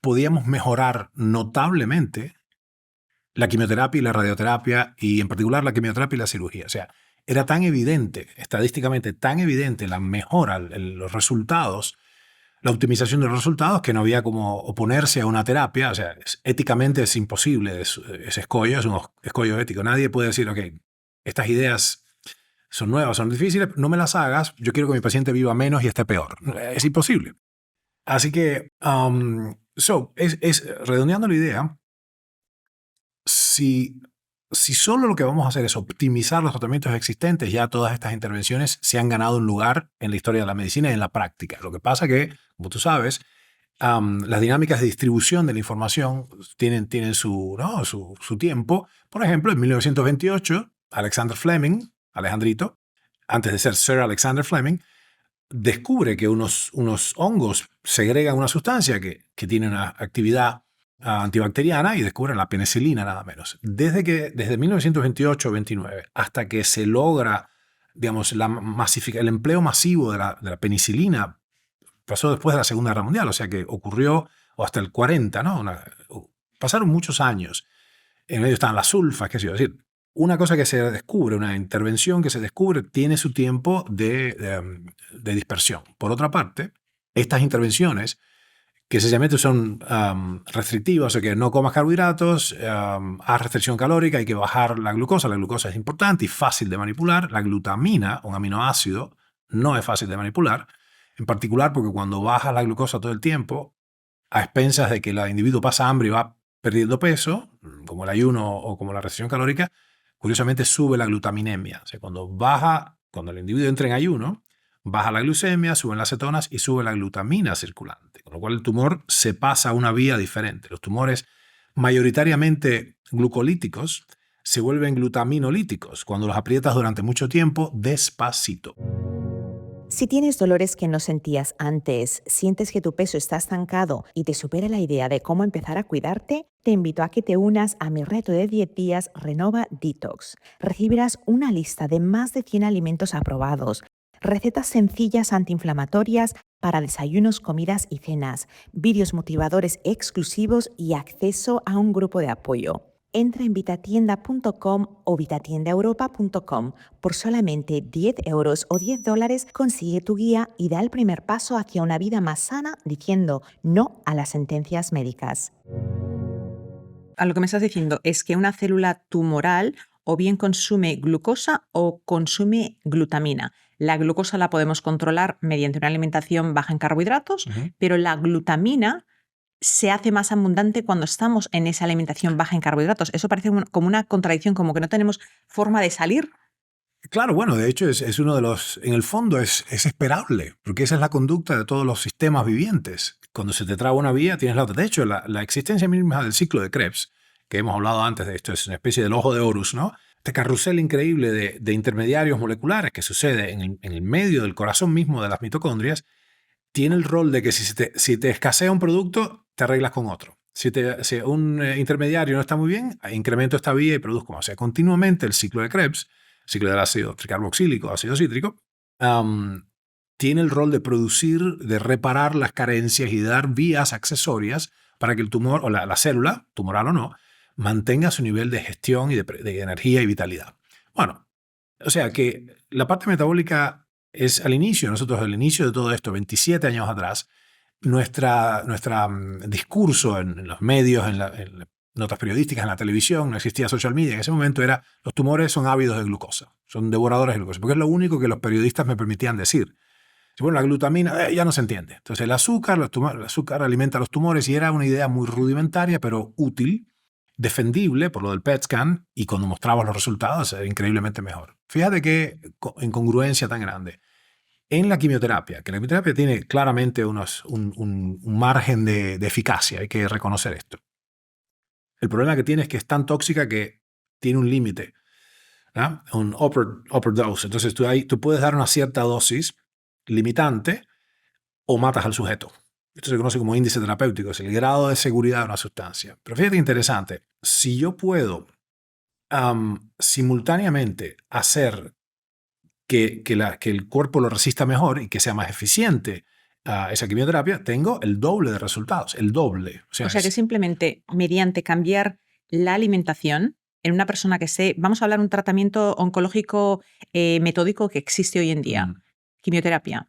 podíamos mejorar notablemente la quimioterapia y la radioterapia, y en particular la quimioterapia y la cirugía. O sea, era tan evidente, estadísticamente tan evidente la mejora, los resultados, la optimización de los resultados, que no había como oponerse a una terapia. O sea, éticamente es imposible, es escollo, es un escollo ético. Nadie puede decir, ok, estas ideas son nuevas, son difíciles, no me las hagas, yo quiero que mi paciente viva menos y esté peor. Es imposible. Así que, redondeando la idea, si solo lo que vamos a hacer es optimizar los tratamientos existentes, ya todas estas intervenciones se han ganado un lugar en la historia de la medicina y en la práctica. Lo que pasa que, como tú sabes, las dinámicas de distribución de la información tienen su tiempo. Por ejemplo, en 1928, Alexander Fleming, Alejandrito, antes de ser Sir Alexander Fleming, descubre que unos hongos segregan una sustancia que tiene una actividad antibacteriana, y descubren la penicilina nada menos. Desde 1928-29 hasta que se logra, digamos, el empleo masivo de la penicilina, pasó después de la Segunda Guerra Mundial, o sea que ocurrió o hasta el 40, ¿no? Pasaron muchos años. En medio estaban las sulfas, qué sé yo. Es decir, una cosa que se descubre, una intervención que se descubre, tiene su tiempo de dispersión. Por otra parte, estas intervenciones que sencillamente son restrictivas, o sea que no comas carbohidratos, haz restricción calórica, hay que bajar la glucosa. La glucosa es importante y fácil de manipular. La glutamina, un aminoácido, no es fácil de manipular, en particular porque cuando bajas la glucosa todo el tiempo, a expensas de que el individuo pasa hambre y va perdiendo peso, como el ayuno o como la restricción calórica, curiosamente sube la glutaminemia. O sea, cuando el individuo entra en ayuno, baja la glucemia, suben las cetonas y sube la glutamina circulante, con lo cual el tumor se pasa a una vía diferente. Los tumores mayoritariamente glucolíticos se vuelven glutaminolíticos cuando los aprietas durante mucho tiempo despacito. Si tienes dolores que no sentías antes, sientes que tu peso está estancado y te supera la idea de cómo empezar a cuidarte, te invito a que te unas a mi reto de 10 días Renova Detox. Recibirás una lista de más de 100 alimentos aprobados, recetas sencillas antiinflamatorias para desayunos, comidas y cenas, vídeos motivadores exclusivos y acceso a un grupo de apoyo. Entra en vitatienda.com o vitatiendaeuropa.com. Por solamente 10 euros o $10 consigue tu guía y da el primer paso hacia una vida más sana diciendo no a las sentencias médicas. A lo que me estás diciendo es que una célula tumoral o bien consume glucosa o consume glutamina. La glucosa la podemos controlar mediante una alimentación baja en carbohidratos, pero la glutamina se hace más abundante cuando estamos en esa alimentación baja en carbohidratos. Eso parece como una contradicción, como que no tenemos forma de salir. Claro, bueno, de hecho es uno de los, en el fondo es esperable, porque esa es la conducta de todos los sistemas vivientes. Cuando se te traba una vía, tienes la otra. De hecho, la existencia misma del ciclo de Krebs, que hemos hablado antes de esto, es una especie del ojo de Horus, ¿no? Este carrusel increíble de intermediarios moleculares que sucede en el medio del corazón mismo de las mitocondrias, tiene el rol de que si te escasea un producto, te arreglas con otro. Si un intermediario no está muy bien, incremento esta vía y produzco más. O sea, continuamente el ciclo de Krebs, ciclo del ácido tricarboxílico, ácido cítrico, tiene el rol de producir, de reparar las carencias y dar vías accesorias para que el tumor, o la célula, tumoral o no, mantenga su nivel de gestión y de energía y vitalidad. Bueno, o sea que la parte metabólica es al inicio de todo esto, 27 años atrás, nuestro discurso en los medios, en notas periodísticas en la televisión, no existía social media. En ese momento los tumores son ávidos de glucosa, son devoradores de glucosa, porque es lo único que los periodistas me permitían decir. Bueno, la glutamina ya no se entiende. Entonces el azúcar alimenta los tumores y era una idea muy rudimentaria, pero útil, defendible por lo del PET scan, y cuando mostraba los resultados era increíblemente mejor. Fíjate qué incongruencia tan grande. En la quimioterapia, que la quimioterapia tiene claramente un margen de eficacia, hay que reconocer esto. El problema que tiene es que es tan tóxica que tiene un límite, ¿no? Un upper dose. Entonces tú puedes dar una cierta dosis limitante o matas al sujeto. Esto se conoce como índice terapéutico, es el grado de seguridad de una sustancia. Pero fíjate interesante, si yo puedo simultáneamente hacer que el cuerpo lo resista mejor y que sea más eficiente esa quimioterapia, tengo el doble de resultados, el doble. O sea que simplemente mediante cambiar la alimentación en una persona vamos a hablar de un tratamiento oncológico metódico que existe hoy en día, quimioterapia.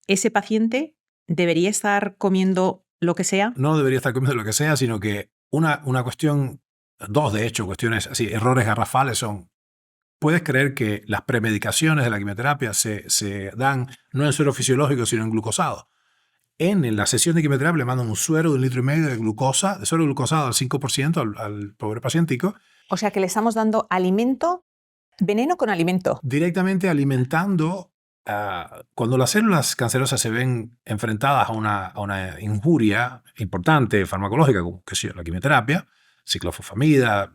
¿Ese paciente debería estar comiendo lo que sea? No debería estar comiendo lo que sea, sino que una cuestión, dos de hecho, cuestiones así, errores garrafales son: puedes creer que las premedicaciones de la quimioterapia se dan no en suero fisiológico, sino en glucosado. En la sesión de quimioterapia le mandan un suero de 1,5 litros de glucosa, de suero glucosado al 5% al pobre pacientico. O sea que le estamos dando alimento, veneno con alimento. Directamente alimentando. Cuando las células cancerosas se ven enfrentadas a una injuria importante farmacológica, como la quimioterapia, ciclofosfamida,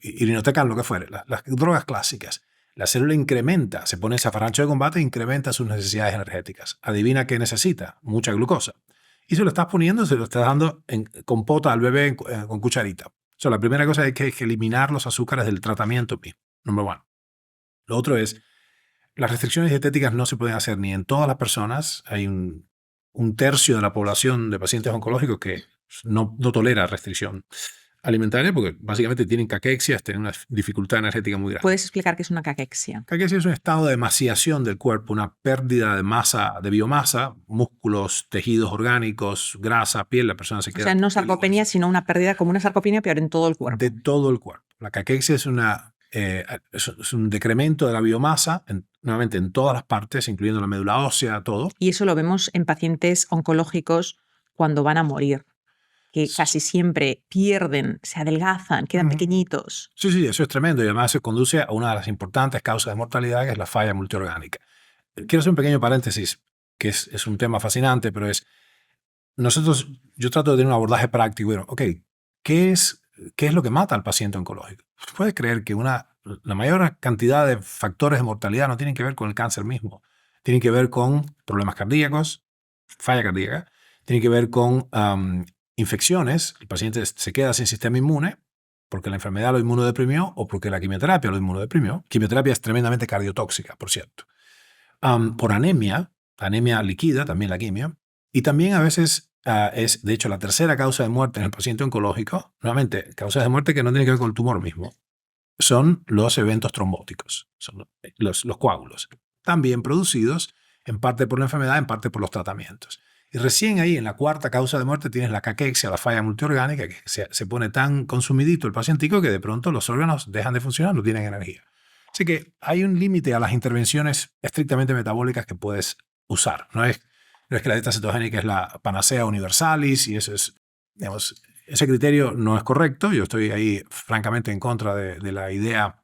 irinotecan, lo que fuere, las drogas clásicas, la célula incrementa, se pone ese zafarrancho de combate e incrementa sus necesidades energéticas. Adivina qué necesita: mucha glucosa. Y se lo estás poniendo, se lo estás dando en compota al bebé con cucharita. La primera cosa es que hay que eliminar los azúcares del tratamiento mismo, número uno. Lo otro es: las restricciones dietéticas no se pueden hacer ni en todas las personas. Hay un tercio de la población de pacientes oncológicos que no tolera restricción alimentaria porque básicamente tienen caquexias, tienen una dificultad energética muy grande. ¿Puedes explicar qué es una caquexia? Caquexia es un estado de emaciación del cuerpo, una pérdida de masa, de biomasa, músculos, tejidos orgánicos, grasa, piel. La persona se queda... O sea, no sarcopenia, sino una pérdida como una sarcopenia, pero en todo el cuerpo. De todo el cuerpo. La caquexia es un decremento de la biomasa, nuevamente en todas las partes, incluyendo la médula ósea, todo. Y eso lo vemos en pacientes oncológicos cuando van a morir, que casi siempre pierden, se adelgazan, quedan pequeñitos. Sí, eso es tremendo, y además se conduce a una de las importantes causas de mortalidad, que es la falla multiorgánica. Quiero hacer un pequeño paréntesis, que es un tema fascinante, pero yo trato de tener un abordaje práctico. Bueno, ¿qué es lo que mata al paciente oncológico? Puedes creer que la mayor cantidad de factores de mortalidad no tienen que ver con el cáncer mismo. Tienen que ver con problemas cardíacos, falla cardíaca, tienen que ver con infecciones. El paciente se queda sin sistema inmune porque la enfermedad lo inmunodeprimió o porque la quimioterapia lo inmunodeprimió. Quimioterapia es tremendamente cardiotóxica, por cierto. Por anemia líquida, también la quimio. Y también a veces es, de hecho, la tercera causa de muerte en el paciente oncológico. Nuevamente, causas de muerte que no tienen que ver con el tumor mismo. Son los eventos trombóticos, son los coágulos. También producidos en parte por la enfermedad, en parte por los tratamientos. Y recién ahí, en la cuarta causa de muerte, tienes la caquexia, la falla multiorgánica, que se pone tan consumidito el pacientico que de pronto los órganos dejan de funcionar, no tienen energía. Así que hay un límite a las intervenciones estrictamente metabólicas que puedes usar. No es que la dieta cetogénica es la panacea universalis y eso es, digamos, ese criterio no es correcto. Yo estoy ahí francamente en contra de la idea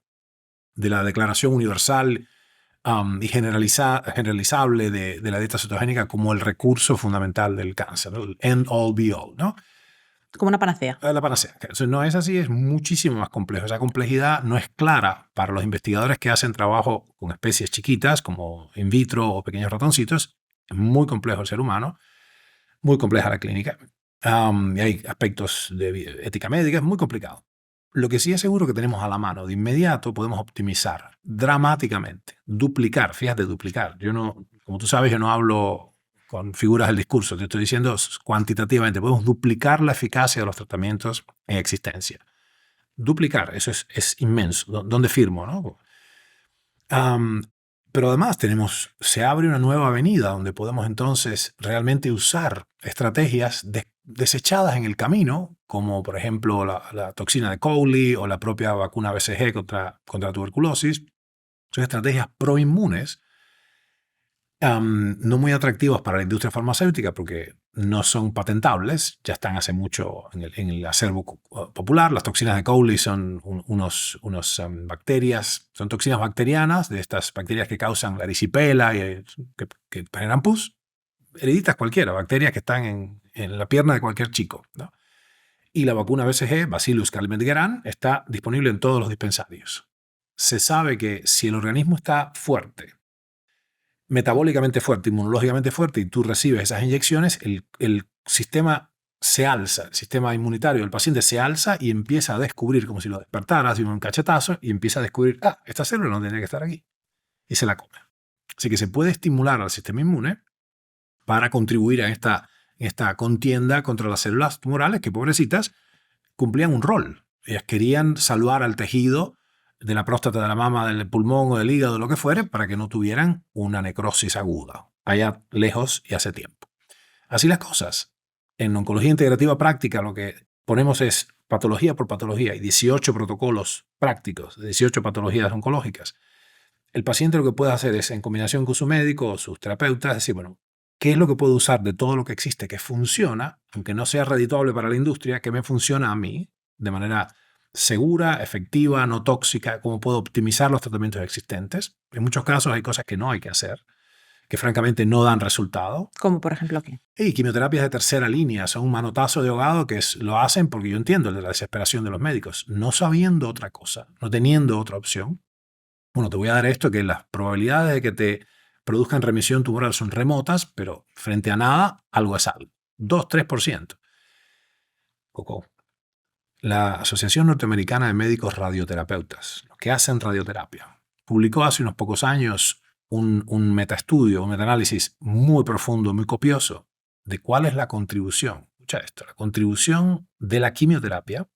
de la declaración universal y generalizable de la dieta cetogénica como el recurso fundamental del cáncer, ¿no? El end all be all, ¿no? Como una panacea. La panacea. Eso no es así, es muchísimo más complejo. Esa complejidad no es clara para los investigadores que hacen trabajo con especies chiquitas como in vitro o pequeños ratoncitos. Es muy complejo el ser humano, muy compleja la clínica. Y hay aspectos de ética médica, es muy complicado. Lo que sí es seguro que tenemos a la mano de inmediato, podemos optimizar dramáticamente, duplicar, fíjate, duplicar. Como tú sabes, yo no hablo con figuras del discurso, te estoy diciendo cuantitativamente, podemos duplicar la eficacia de los tratamientos en existencia. Duplicar, eso es inmenso. ¿Dónde firmo, no? Pero además se abre una nueva avenida donde podemos entonces realmente usar estrategias desechadas en el camino, como por ejemplo la toxina de Cowley o la propia vacuna BCG contra tuberculosis. Son estrategias proinmunes, no muy atractivas para la industria farmacéutica porque no son patentables, ya están hace mucho en el acervo popular. Las toxinas de Cowley son unos bacterias, son toxinas bacterianas, de estas bacterias que causan la erisipela y que generan pus, hereditas cualquiera, bacterias que están en la pierna de cualquier chico, ¿no? Y la vacuna BCG, Bacillus calmette-guerin, está disponible en todos los dispensarios. Se sabe que si el organismo está fuerte, metabólicamente fuerte, inmunológicamente fuerte, y tú recibes esas inyecciones, el sistema se alza, el sistema inmunitario del paciente se alza y empieza a descubrir, como si lo despertaras de un cachetazo, y empieza a descubrir, esta célula no tenía que estar aquí, y se la come. Así que se puede estimular al sistema inmune para contribuir a esta contienda contra las células tumorales que, pobrecitas, cumplían un rol. Ellas querían salvar al tejido de la próstata, de la mama, del pulmón o del hígado, de lo que fuere, para que no tuvieran una necrosis aguda, allá lejos y hace tiempo. Así las cosas. En oncología integrativa práctica lo que ponemos es patología por patología y 18 protocolos prácticos de 18 patologías oncológicas. El paciente lo que puede hacer es, en combinación con su médico o sus terapeutas, decir, bueno, ¿qué es lo que puedo usar de todo lo que existe que funciona, aunque no sea redituable para la industria, que me funciona a mí de manera segura, efectiva, no tóxica? ¿Cómo puedo optimizar los tratamientos existentes? En muchos casos hay cosas que no hay que hacer, que francamente no dan resultado. ¿Como por ejemplo qué? Y quimioterapias de tercera línea son un manotazo de ahogado que lo hacen porque yo entiendo la desesperación de los médicos, no sabiendo otra cosa, no teniendo otra opción. Bueno, te voy a dar esto, que las probabilidades de que te produzcan remisión tumoral son remotas, pero frente a nada, algo es algo. 2-3%. Coco. La Asociación Norteamericana de Médicos Radioterapeutas, los que hacen radioterapia, publicó hace unos pocos años un metaestudio, un metaanálisis muy profundo, muy copioso, de cuál es la contribución, escucha esto, la contribución de la quimioterapia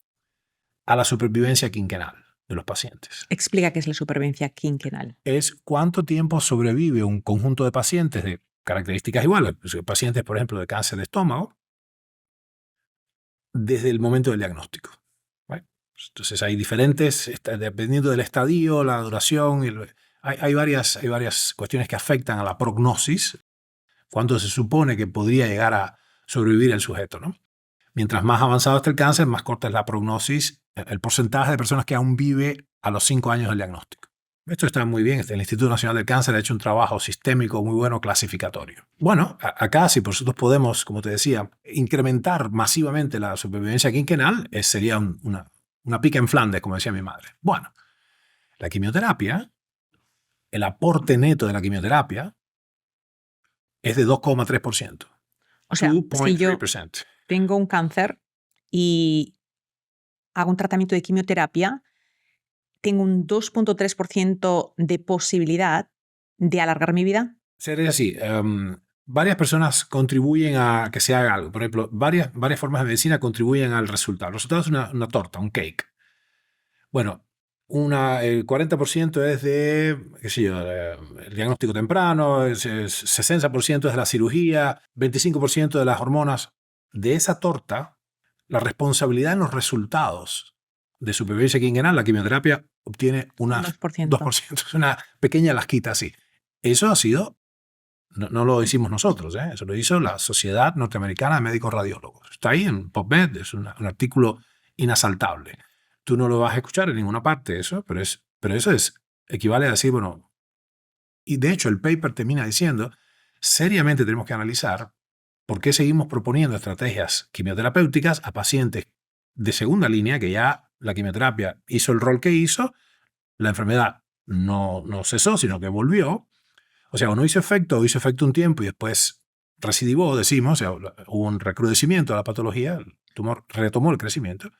a la supervivencia quinquenal de los pacientes. Explica qué es la supervivencia quinquenal. Es cuánto tiempo sobrevive un conjunto de pacientes de características iguales, pacientes, por ejemplo, de cáncer de estómago, desde el momento del diagnóstico. ¿Vale? Entonces hay diferentes, dependiendo del estadio, la duración, hay varias cuestiones que afectan a la prognosis, cuánto se supone que podría llegar a sobrevivir el sujeto, ¿no? Mientras más avanzado está el cáncer, más corta es la prognosis, el porcentaje de personas que aún vive a los 5 años del diagnóstico. Esto está muy bien. El Instituto Nacional del Cáncer ha hecho un trabajo sistémico muy bueno, clasificatorio. Bueno, acá si nosotros podemos, como te decía, incrementar masivamente la supervivencia quinquenal, sería una pica en Flandes, como decía mi madre. Bueno, la quimioterapia, el aporte neto de la quimioterapia es de 2,3%. O sea, si yo tengo un cáncer y hago un tratamiento de quimioterapia, tengo un 2,3% de posibilidad de alargar mi vida. Sería así. Varias personas contribuyen a que se haga algo. Por ejemplo, varias formas de medicina contribuyen al resultado. El resultado es una torta, un cake. Bueno, el 40% es de, qué sé yo, el diagnóstico temprano, el 60% es de la cirugía, 25% de las hormonas. De esa torta, la responsabilidad en los resultados de supervivencia quinquenal, la quimioterapia obtiene un 2%. Es una pequeña lasquita así. Eso ha sido, no lo hicimos nosotros, eso lo hizo la Sociedad Norteamericana de Médicos Radiólogos. Está ahí en PubMed, es un artículo inasaltable. Tú no lo vas a escuchar en ninguna parte, eso, pero eso equivale a decir, bueno, y de hecho el paper termina diciendo, seriamente tenemos que analizar por qué seguimos proponiendo estrategias quimioterapéuticas a pacientes de segunda línea, que ya la quimioterapia hizo el rol que hizo, la enfermedad no cesó, sino que volvió. O sea, o no hizo efecto, o hizo efecto un tiempo y después recidivó, decimos, o sea, hubo un recrudecimiento de la patología, el tumor retomó el crecimiento.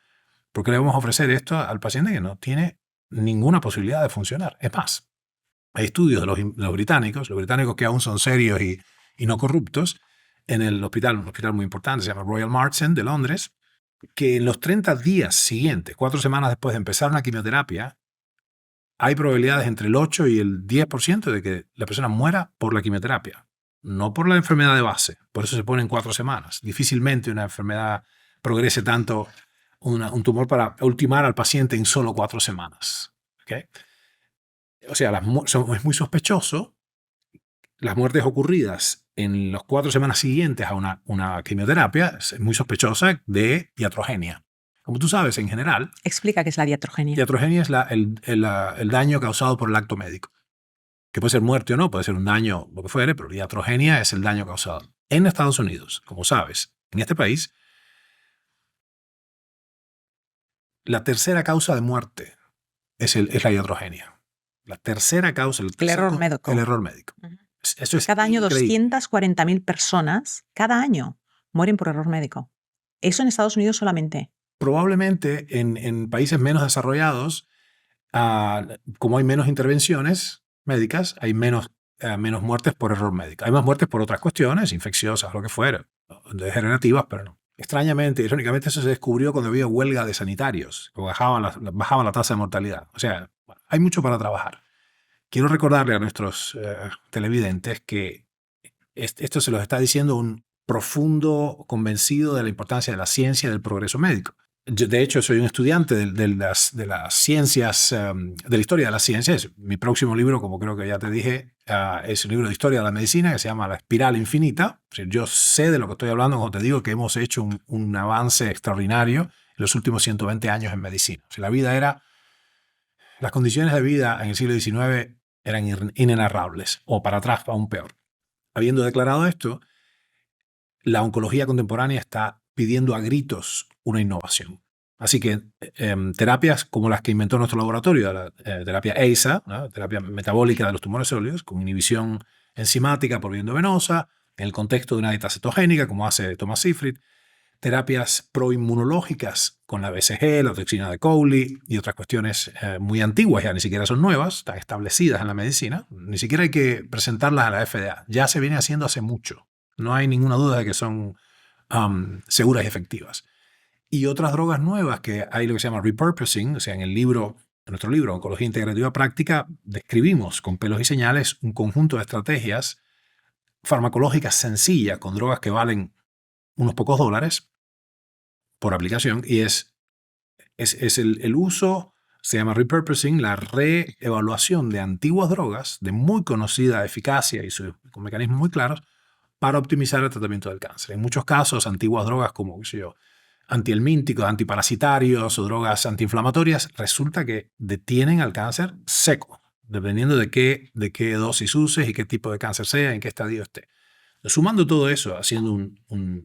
¿Por qué le vamos a ofrecer esto al paciente que no tiene ninguna posibilidad de funcionar? Es más, hay estudios de los británicos que aún son serios y no corruptos, en un hospital muy importante, se llama Royal Marsden de Londres, que en los 30 días siguientes, 4 semanas después de empezar una quimioterapia, hay probabilidades entre el 8 y el 10% de que la persona muera por la quimioterapia. no por la enfermedad de base, por eso se pone en 4 semanas. Difícilmente una enfermedad progrese tanto, un tumor para ultimar al paciente en solo 4 semanas. ¿Okay? O sea, es muy sospechoso las muertes ocurridas en las 4 semanas siguientes a una quimioterapia, es muy sospechosa de iatrogenia. Como tú sabes, en general... Explica qué es la iatrogenia. Iatrogenia es el daño causado por el acto médico. Que puede ser muerte o no, puede ser un daño, lo que fuere, pero la iatrogenia es el daño causado. En Estados Unidos, como sabes, en este país, la tercera causa de muerte es la iatrogenia. La tercera causa, el error médico. El error médico. Uh-huh. Eso es cada año increíble. 240.000 personas, cada año, mueren por error médico. Eso en Estados Unidos solamente. Probablemente en países menos desarrollados, como hay menos intervenciones médicas, hay menos muertes por error médico. Hay más muertes por otras cuestiones, infecciosas, lo que fuera, degenerativas, pero no. Extrañamente, irónicamente, eso se descubrió cuando había huelga de sanitarios, que bajaban la tasa de mortalidad. O sea, bueno, hay mucho para trabajar. Quiero recordarle a nuestros televidentes que esto se los está diciendo un profundo convencido de la importancia de la ciencia y del progreso médico. Yo, de hecho, soy un estudiante de las ciencias, de la historia de las ciencias. Mi próximo libro, como creo que ya te dije, es un libro de historia de la medicina que se llama La espiral infinita. O sea, yo sé de lo que estoy hablando cuando te digo que hemos hecho un avance extraordinario en los últimos 120 años en medicina. O sea, las condiciones de vida en el siglo XIX eran inenarrables, o para atrás, aún peor. Habiendo declarado esto, la oncología contemporánea está pidiendo a gritos una innovación. Así que terapias como las que inventó nuestro laboratorio, la terapia EISA, ¿no? Terapia metabólica de los tumores sólidos, con inhibición enzimática por vía endovenosa, en el contexto de una dieta cetogénica, como hace Thomas Seyfried, terapias proinmunológicas con la BCG, la toxina de Cowley y otras cuestiones muy antiguas, ya ni siquiera son nuevas, están establecidas en la medicina, ni siquiera hay que presentarlas a la FDA, ya se viene haciendo hace mucho. No hay ninguna duda de que son seguras y efectivas. Y otras drogas nuevas que hay lo que se llama repurposing, o sea, en nuestro libro, Oncología Integrativa Práctica, describimos con pelos y señales un conjunto de estrategias farmacológicas sencillas con drogas que valen unos pocos dólares por aplicación y es el uso, se llama repurposing, la reevaluación de antiguas drogas de muy conocida eficacia y con mecanismos muy claros para optimizar el tratamiento del cáncer. En muchos casos, antiguas drogas como, qué sé yo, antihelmínticos, antiparasitarios o drogas antiinflamatorias, resulta que detienen al cáncer seco, dependiendo de qué dosis uses y qué tipo de cáncer sea, en qué estadio esté. Sumando todo eso, haciendo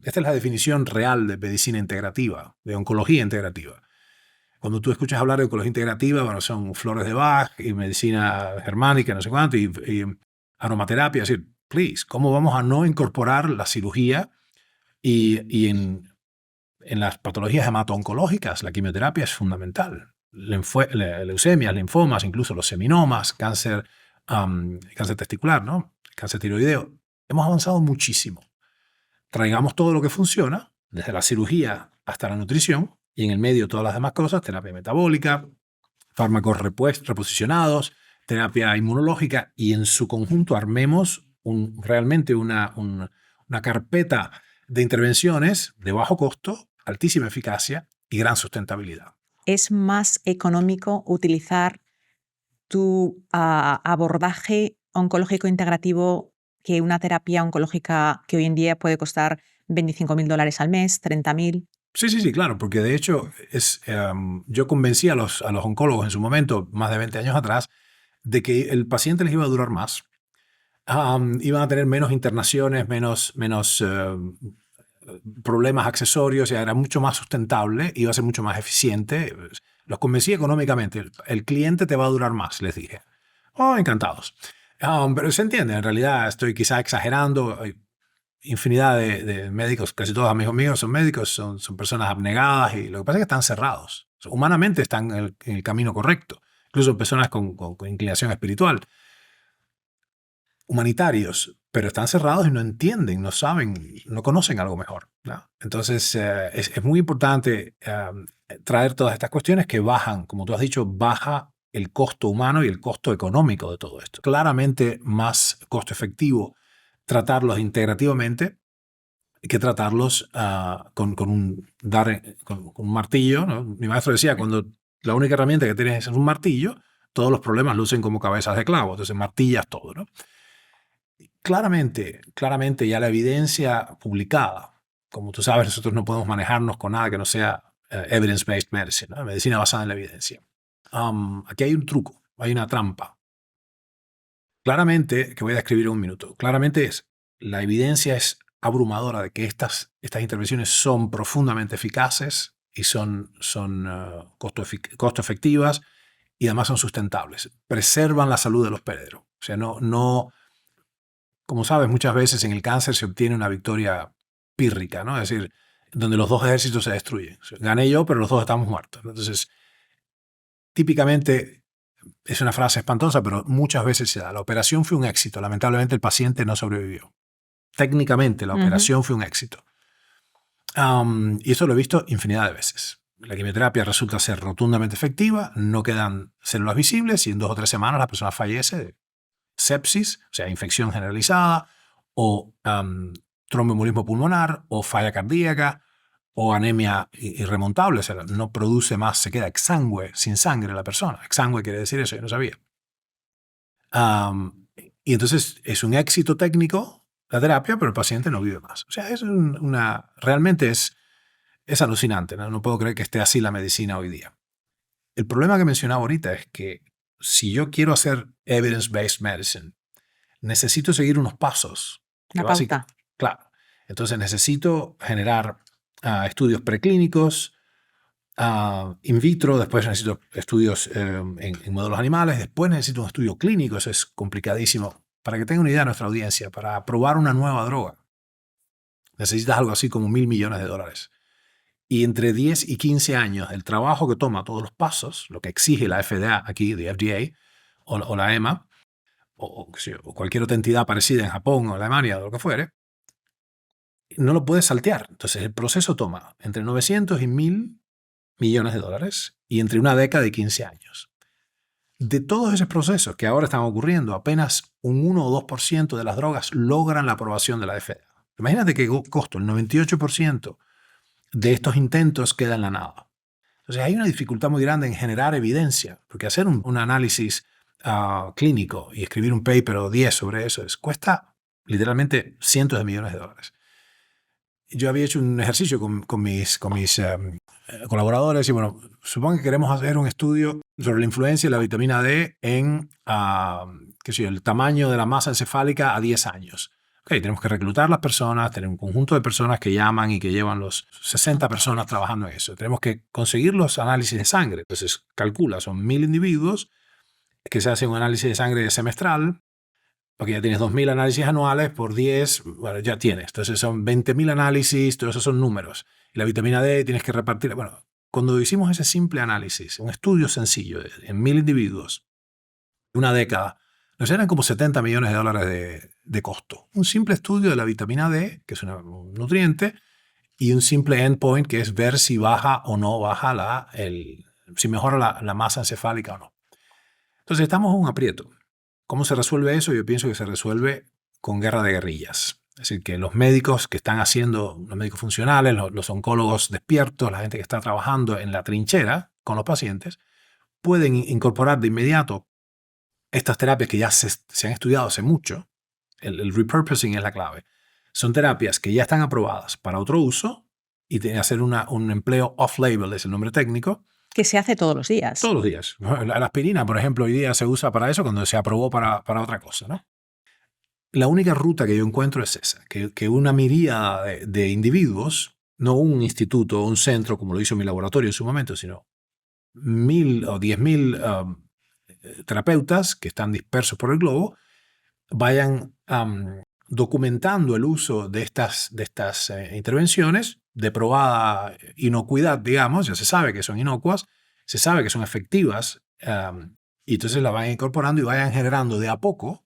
esta es la definición real de medicina integrativa, de oncología integrativa. Cuando tú escuchas hablar de oncología integrativa, bueno, son flores de Bach y medicina germánica, no sé cuánto, y aromaterapia, es decir, please, ¿cómo vamos a no incorporar la cirugía y en las patologías hemato-oncológicas la quimioterapia es fundamental? Leucemias, linfomas, incluso los seminomas, cáncer testicular, ¿no? Cáncer tiroideo. Hemos avanzado muchísimo. Traigamos todo lo que funciona, desde la cirugía hasta la nutrición, y en el medio todas las demás cosas, terapia metabólica, fármacos reposicionados, terapia inmunológica, y en su conjunto armemos realmente una carpeta de intervenciones de bajo costo, altísima eficacia y gran sustentabilidad. ¿Es más económico utilizar tu abordaje oncológico integrativo que una terapia oncológica que hoy en día puede costar $25.000 al mes, 30.000? Sí, claro, porque de hecho yo convencí a los oncólogos en su momento, más de 20 años atrás, de que el paciente les iba a durar más. Iban a tener menos internaciones, menos problemas accesorios, era mucho más sustentable, iba a ser mucho más eficiente. Los convencí económicamente. El cliente te va a durar más, les dije. Oh, encantados. Pero se entiende, en realidad estoy quizá exagerando. Hay infinidad de médicos, casi todos amigos míos son médicos, son personas abnegadas y lo que pasa es que están cerrados. Humanamente están en el camino correcto. Incluso personas con inclinación espiritual. Humanitarios, pero están cerrados y no entienden, no saben, no conocen algo mejor, ¿no? Entonces es muy importante traer todas estas cuestiones que bajan, como tú has dicho, baja el costo humano y el costo económico de todo esto. Claramente más costo efectivo tratarlos integrativamente que tratarlos con un martillo, ¿no? Mi maestro decía, cuando la única herramienta que tienes es un martillo, todos los problemas lucen como cabezas de clavo, entonces martillas todo, ¿no? Claramente ya la evidencia publicada, como tú sabes, nosotros no podemos manejarnos con nada que no sea evidence-based medicine, ¿no? Medicina basada en la evidencia. Aquí hay un truco, hay una trampa. Claramente, que voy a describir en un minuto, claramente la evidencia es abrumadora de que estas intervenciones son profundamente eficaces y son costo efectivas y además son sustentables. Preservan la salud de los pérdidos. O sea, no, como sabes, muchas veces en el cáncer se obtiene una victoria pírrica, ¿no? Es decir, donde los dos ejércitos se destruyen. O sea, gané yo, pero los dos estamos muertos. Entonces, típicamente, es una frase espantosa, pero muchas veces se da. La operación fue un éxito. Lamentablemente, el paciente no sobrevivió. Técnicamente, la operación fue un éxito. Y eso lo he visto infinidad de veces. La quimioterapia resulta ser rotundamente efectiva, no quedan células visibles y en 2 o 3 semanas la persona fallece de sepsis, o sea, infección generalizada, o tromboembolismo pulmonar, o falla cardíaca, o anemia irremontable, o sea, no produce más, se queda exangüe, sin sangre la persona. Exangüe quiere decir eso, yo no sabía. Y entonces es un éxito técnico la terapia, pero el paciente no vive más. O sea, realmente es alucinante, ¿no? No puedo creer que esté así la medicina hoy día. El problema que mencionaba ahorita es que si yo quiero hacer evidence-based medicine, necesito seguir unos pasos. Una pauta. Claro. Entonces necesito generar estudios preclínicos, in vitro, después necesito estudios en modelos animales, después necesito un estudio clínico, eso es complicadísimo. Para que tenga una idea de nuestra audiencia, para probar una nueva droga, necesitas algo así como $1.000 millones. Y entre 10 y 15 años, el trabajo que toma todos los pasos, lo que exige la FDA aquí, de FDA, o la EMA, o cualquier otra entidad parecida en Japón o Alemania o lo que fuere, no lo puedes saltear. Entonces el proceso toma entre 900 y $1.000 millones y entre una década y 15 años. De todos esos procesos que ahora están ocurriendo, apenas un 1 o 2% de las drogas logran la aprobación de la FDA. Imagínate qué costo, el 98% de estos intentos queda en la nada. Entonces hay una dificultad muy grande en generar evidencia, porque hacer un análisis clínico y escribir un paper o 10 sobre eso cuesta literalmente cientos de millones de dólares. Yo había hecho un ejercicio con mis colaboradores y bueno, supongo que queremos hacer un estudio sobre la influencia de la vitamina D en el tamaño de la masa encefálica a 10 años. Okay, tenemos que reclutar las personas, tener un conjunto de personas que llaman y que llevan los 60 personas trabajando en eso. Tenemos que conseguir los análisis de sangre. Entonces, calcula, son 1.000 individuos que se hace un análisis de sangre semestral, porque ya tienes 2.000 análisis anuales por 10, bueno, ya tienes. Entonces son 20.000 análisis, todos esos son números. Y la vitamina D tienes que repartir. Bueno, cuando hicimos ese simple análisis, un estudio sencillo en 1.000 individuos, una década, nos eran como $70 millones de costo. Un simple estudio de la vitamina D, que es un nutriente, y un simple endpoint, que es ver si baja o no baja si mejora la masa encefálica o no. Entonces estamos en un aprieto. ¿Cómo se resuelve eso? Yo pienso que se resuelve con guerra de guerrillas. Es decir, que los médicos que están haciendo, los médicos funcionales, los oncólogos despiertos, la gente que está trabajando en la trinchera con los pacientes, pueden incorporar de inmediato estas terapias que ya se han estudiado hace mucho. El repurposing es la clave. Son terapias que ya están aprobadas para otro uso y hacer un empleo off-label, es el nombre técnico. Que se hace todos los días. Todos los días. La aspirina, por ejemplo, hoy día se usa para eso cuando se aprobó para otra cosa, ¿no? La única ruta que yo encuentro es esa, que una miríada de individuos, no un instituto o un centro como lo hizo mi laboratorio en su momento, sino 1.000 o 10.000 terapeutas que están dispersos por el globo, vayan documentando el uso de estas intervenciones de probada inocuidad, digamos, ya se sabe que son inocuas, se sabe que son efectivas, y entonces las van incorporando y vayan generando de a poco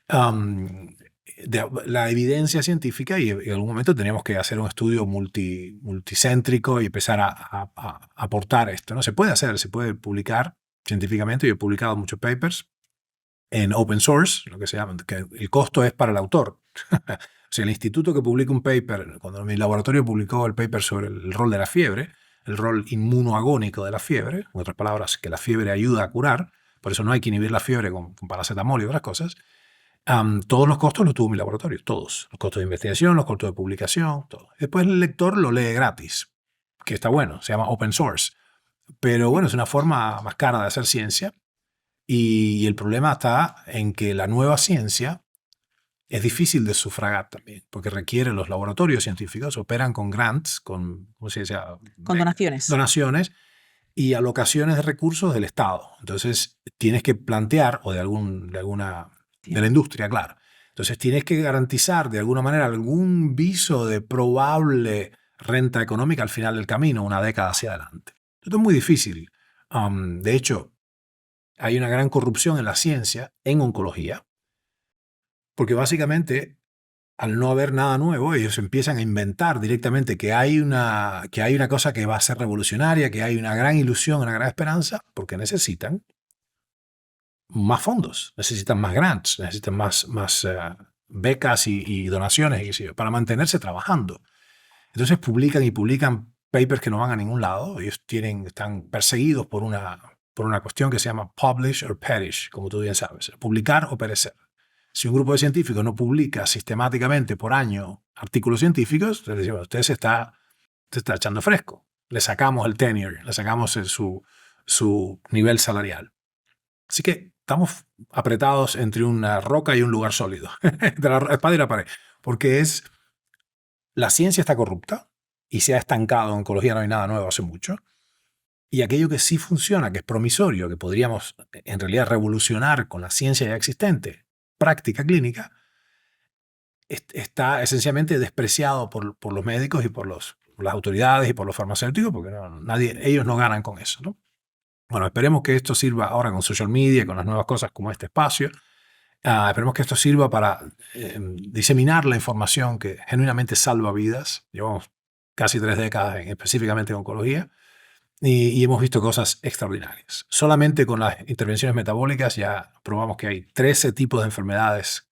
la evidencia científica, y en algún momento teníamos que hacer un estudio multicéntrico y empezar a aportar esto, ¿no? Se puede hacer, se puede publicar científicamente. Yo he publicado muchos papers en open source, lo que se llama, que el costo es para el autor. O sea, el instituto que publica un paper, cuando mi laboratorio publicó el paper sobre el rol de la fiebre, el rol inmunoagónico de la fiebre, en otras palabras, que la fiebre ayuda a curar, por eso no hay que inhibir la fiebre con paracetamol y otras cosas, todos los costos los tuvo mi laboratorio, todos. Los costos de investigación, los costos de publicación, todo. Después el lector lo lee gratis, que está bueno, se llama open source. Pero bueno, es una forma más cara de hacer ciencia y el problema está en que la nueva ciencia es difícil de sufragar también, porque requiere los laboratorios científicos, operan con grants, con, ¿cómo se dice? Con donaciones. Donaciones y alocaciones de recursos del Estado. Entonces tienes que plantear, o de la industria, claro. Entonces tienes que garantizar de alguna manera algún viso de probable renta económica al final del camino, una década hacia adelante. Esto es muy difícil. De hecho, hay una gran corrupción en la ciencia, en oncología, porque básicamente, al no haber nada nuevo, ellos empiezan a inventar directamente que hay una cosa que va a ser revolucionaria, que hay una gran ilusión, una gran esperanza, porque necesitan más fondos, necesitan más grants, necesitan más becas y donaciones y qué sé yo, para mantenerse trabajando. Entonces publican y publican papers que no van a ningún lado. Ellos están perseguidos por una cuestión que se llama publish or perish, como tú bien sabes, publicar o perecer. Si un grupo de científicos no publica sistemáticamente por año artículos científicos, les decimos, usted se está echando fresco. Le sacamos el tenure, le sacamos su nivel salarial. Así que estamos apretados entre una roca y un lugar sólido, entre la espada y la pared, porque la ciencia está corrupta y se ha estancado. En oncología no hay nada nuevo hace mucho. Y aquello que sí funciona, que es promisorio, que podríamos en realidad revolucionar con la ciencia ya existente, práctica clínica, está esencialmente despreciado por los médicos y por las autoridades y por los farmacéuticos, porque ellos no ganan con eso, ¿no? Bueno, esperemos que esto sirva ahora con social media, con las nuevas cosas como este espacio. Esperemos que esto sirva para diseminar la información que genuinamente salva vidas. Llevamos casi 3 décadas específicamente en oncología y hemos visto cosas extraordinarias. Solamente con las intervenciones metabólicas ya probamos que hay 13 tipos de enfermedades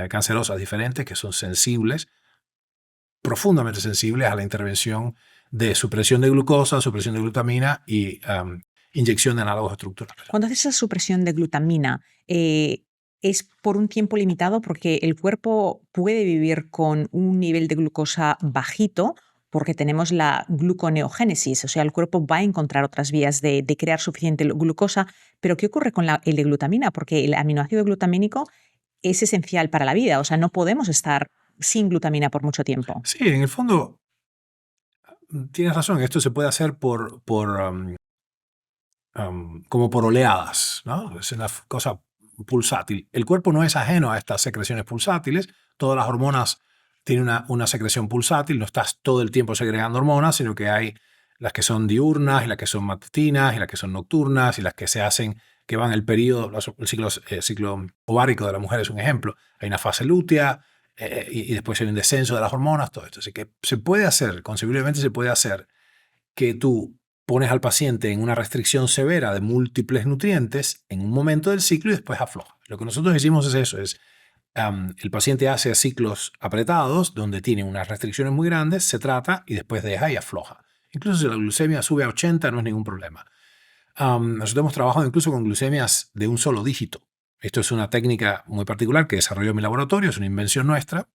cancerosas diferentes que son sensibles, profundamente sensibles a la intervención de supresión de glucosa, supresión de glutamina y inyección de análogos estructurales. Cuando haces esa supresión de glutamina, ¿es por un tiempo limitado porque el cuerpo puede vivir con un nivel de glucosa bajito porque tenemos la gluconeogénesis? O sea, el cuerpo va a encontrar otras vías de crear suficiente glucosa. Pero ¿qué ocurre con el de glutamina? Porque el aminoácido glutamínico es esencial para la vida. O sea, no podemos estar sin glutamina por mucho tiempo. Sí, en el fondo tienes razón. Esto se puede hacer como por oleadas, ¿no? Es una cosa pulsátil. El cuerpo no es ajeno a estas secreciones pulsátiles. Todas las hormonas tienen una secreción pulsátil. No estás todo el tiempo segregando hormonas, sino que hay las que son diurnas, y las que son matutinas, y las que son nocturnas, y las que se hacen, que van el periodo, el ciclo ovárico de la mujer es un ejemplo. Hay una fase lútea y después hay un descenso de las hormonas, todo esto. Así que se puede hacer, concebiblemente se puede hacer que tú pones al paciente en una restricción severa de múltiples nutrientes en un momento del ciclo y después afloja. Lo que nosotros decimos es eso, el paciente hace ciclos apretados donde tiene unas restricciones muy grandes, se trata y después deja y afloja. Incluso si la glucemia sube a 80 no es ningún problema. Nosotros hemos trabajado incluso con glucemias de un solo dígito. Esto es una técnica muy particular que desarrolló mi laboratorio, es una invención nuestra,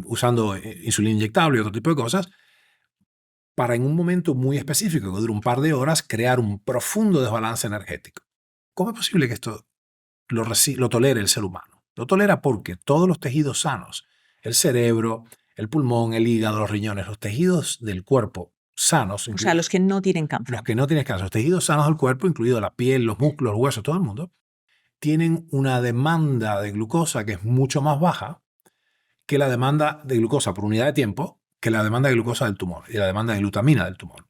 usando insulina inyectable y otro tipo de cosas, para en un momento muy específico, que dura un par de horas, crear un profundo desbalance energético. ¿Cómo es posible que esto lo tolere el ser humano? Lo tolera porque todos los tejidos sanos, el cerebro, el pulmón, el hígado, los riñones, los tejidos del cuerpo sanos, o sea, los que no tienen cáncer. Los que no tienen cáncer, los tejidos sanos del cuerpo, incluido la piel, los músculos, los huesos, todo el mundo, tienen una demanda de glucosa que es mucho más baja que la demanda de glucosa por unidad de tiempo, que la demanda de glucosa del tumor y la demanda de glutamina del tumor.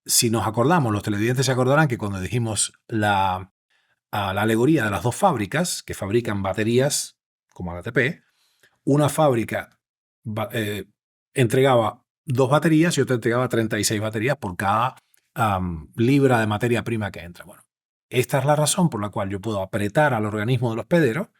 Si nos acordamos, los televidentes se acordarán que cuando dijimos la alegoría de las dos fábricas que fabrican baterías, como la ATP, una fábrica entregaba 2 baterías y otra entregaba 36 baterías por cada libra de materia prima que entra. Bueno, esta es la razón por la cual yo puedo apretar al organismo del hospedero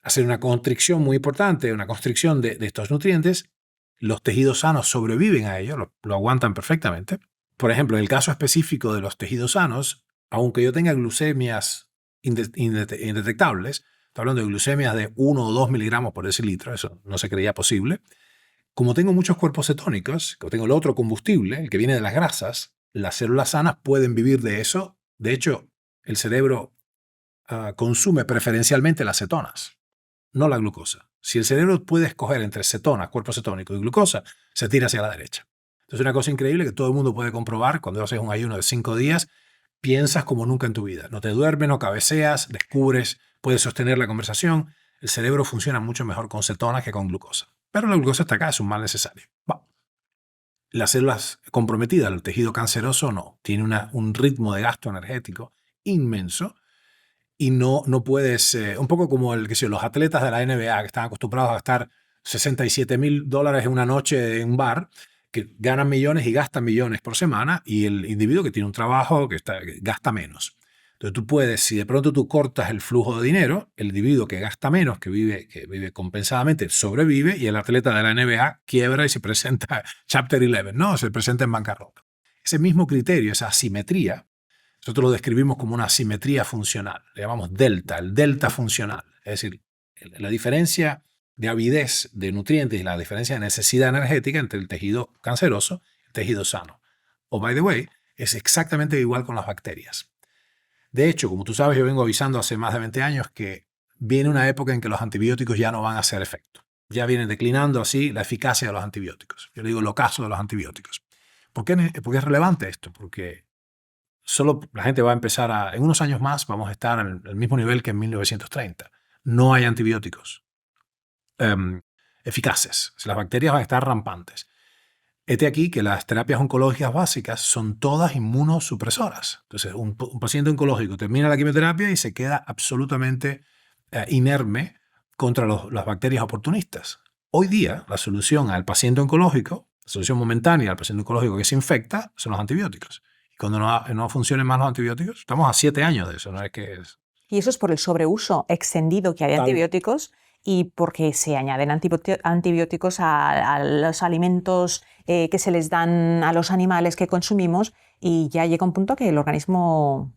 hacer una constricción muy importante, una constricción de estos nutrientes. Los tejidos sanos sobreviven a ello, lo aguantan perfectamente. Por ejemplo, en el caso específico de los tejidos sanos, aunque yo tenga glucemias indetectables, estoy hablando de glucemias de 1 o 2 miligramos por decilitro, eso no se creía posible. Como tengo muchos cuerpos cetónicos, como tengo el otro combustible, el que viene de las grasas, las células sanas pueden vivir de eso. De hecho, el cerebro consume preferencialmente las cetonas, no la glucosa. Si el cerebro puede escoger entre cetonas, cuerpo cetónico y glucosa, se tira hacia la derecha. Entonces, es una cosa increíble que todo el mundo puede comprobar. Cuando haces un ayuno de 5 días, piensas como nunca en tu vida. No te duermes, no cabeceas, descubres, puedes sostener la conversación. El cerebro funciona mucho mejor con cetonas que con glucosa. Pero la glucosa está acá, es un mal necesario. Las células comprometidas, el tejido canceroso no. Tiene un ritmo de gasto energético inmenso y no puedes, un poco como los atletas de la NBA que están acostumbrados a gastar $67,000 en una noche en un bar, que ganan millones y gastan millones por semana, y el individuo que tiene un trabajo que gasta menos. Entonces tú puedes, si de pronto tú cortas el flujo de dinero, el individuo que gasta menos, que vive compensadamente, sobrevive, y el atleta de la NBA quiebra y se presenta Chapter 11, ¿no? Se presenta en bancarrota. Ese mismo criterio, esa asimetría, nosotros lo describimos como una asimetría funcional. Le llamamos delta, el delta funcional. Es decir, la diferencia de avidez de nutrientes y la diferencia de necesidad energética entre el tejido canceroso y el tejido sano. O, by the way, es exactamente igual con las bacterias. De hecho, como tú sabes, yo vengo avisando hace más de 20 años que viene una época en que los antibióticos ya no van a hacer efecto. Ya viene declinando así la eficacia de los antibióticos. Yo le digo el ocaso de los antibióticos. ¿Por qué es relevante esto? Porque solo la gente va a empezar en unos años más vamos a estar al mismo nivel que en 1930. No hay antibióticos eficaces. Las bacterias van a estar rampantes. Hete aquí que las terapias oncológicas básicas son todas inmunosupresoras. Entonces, un paciente oncológico termina la quimioterapia y se queda absolutamente inerme contra las bacterias oportunistas. Hoy día, la solución al paciente oncológico, la solución momentánea al paciente oncológico que se infecta, son los antibióticos. Y cuando no funcionen más los antibióticos, estamos a 7 años de eso, ¿no? Y eso es por el sobreuso extendido que hay de antibióticos y porque se añaden antibióticos a los alimentos que se les dan a los animales que consumimos, y ya llega un punto que el organismo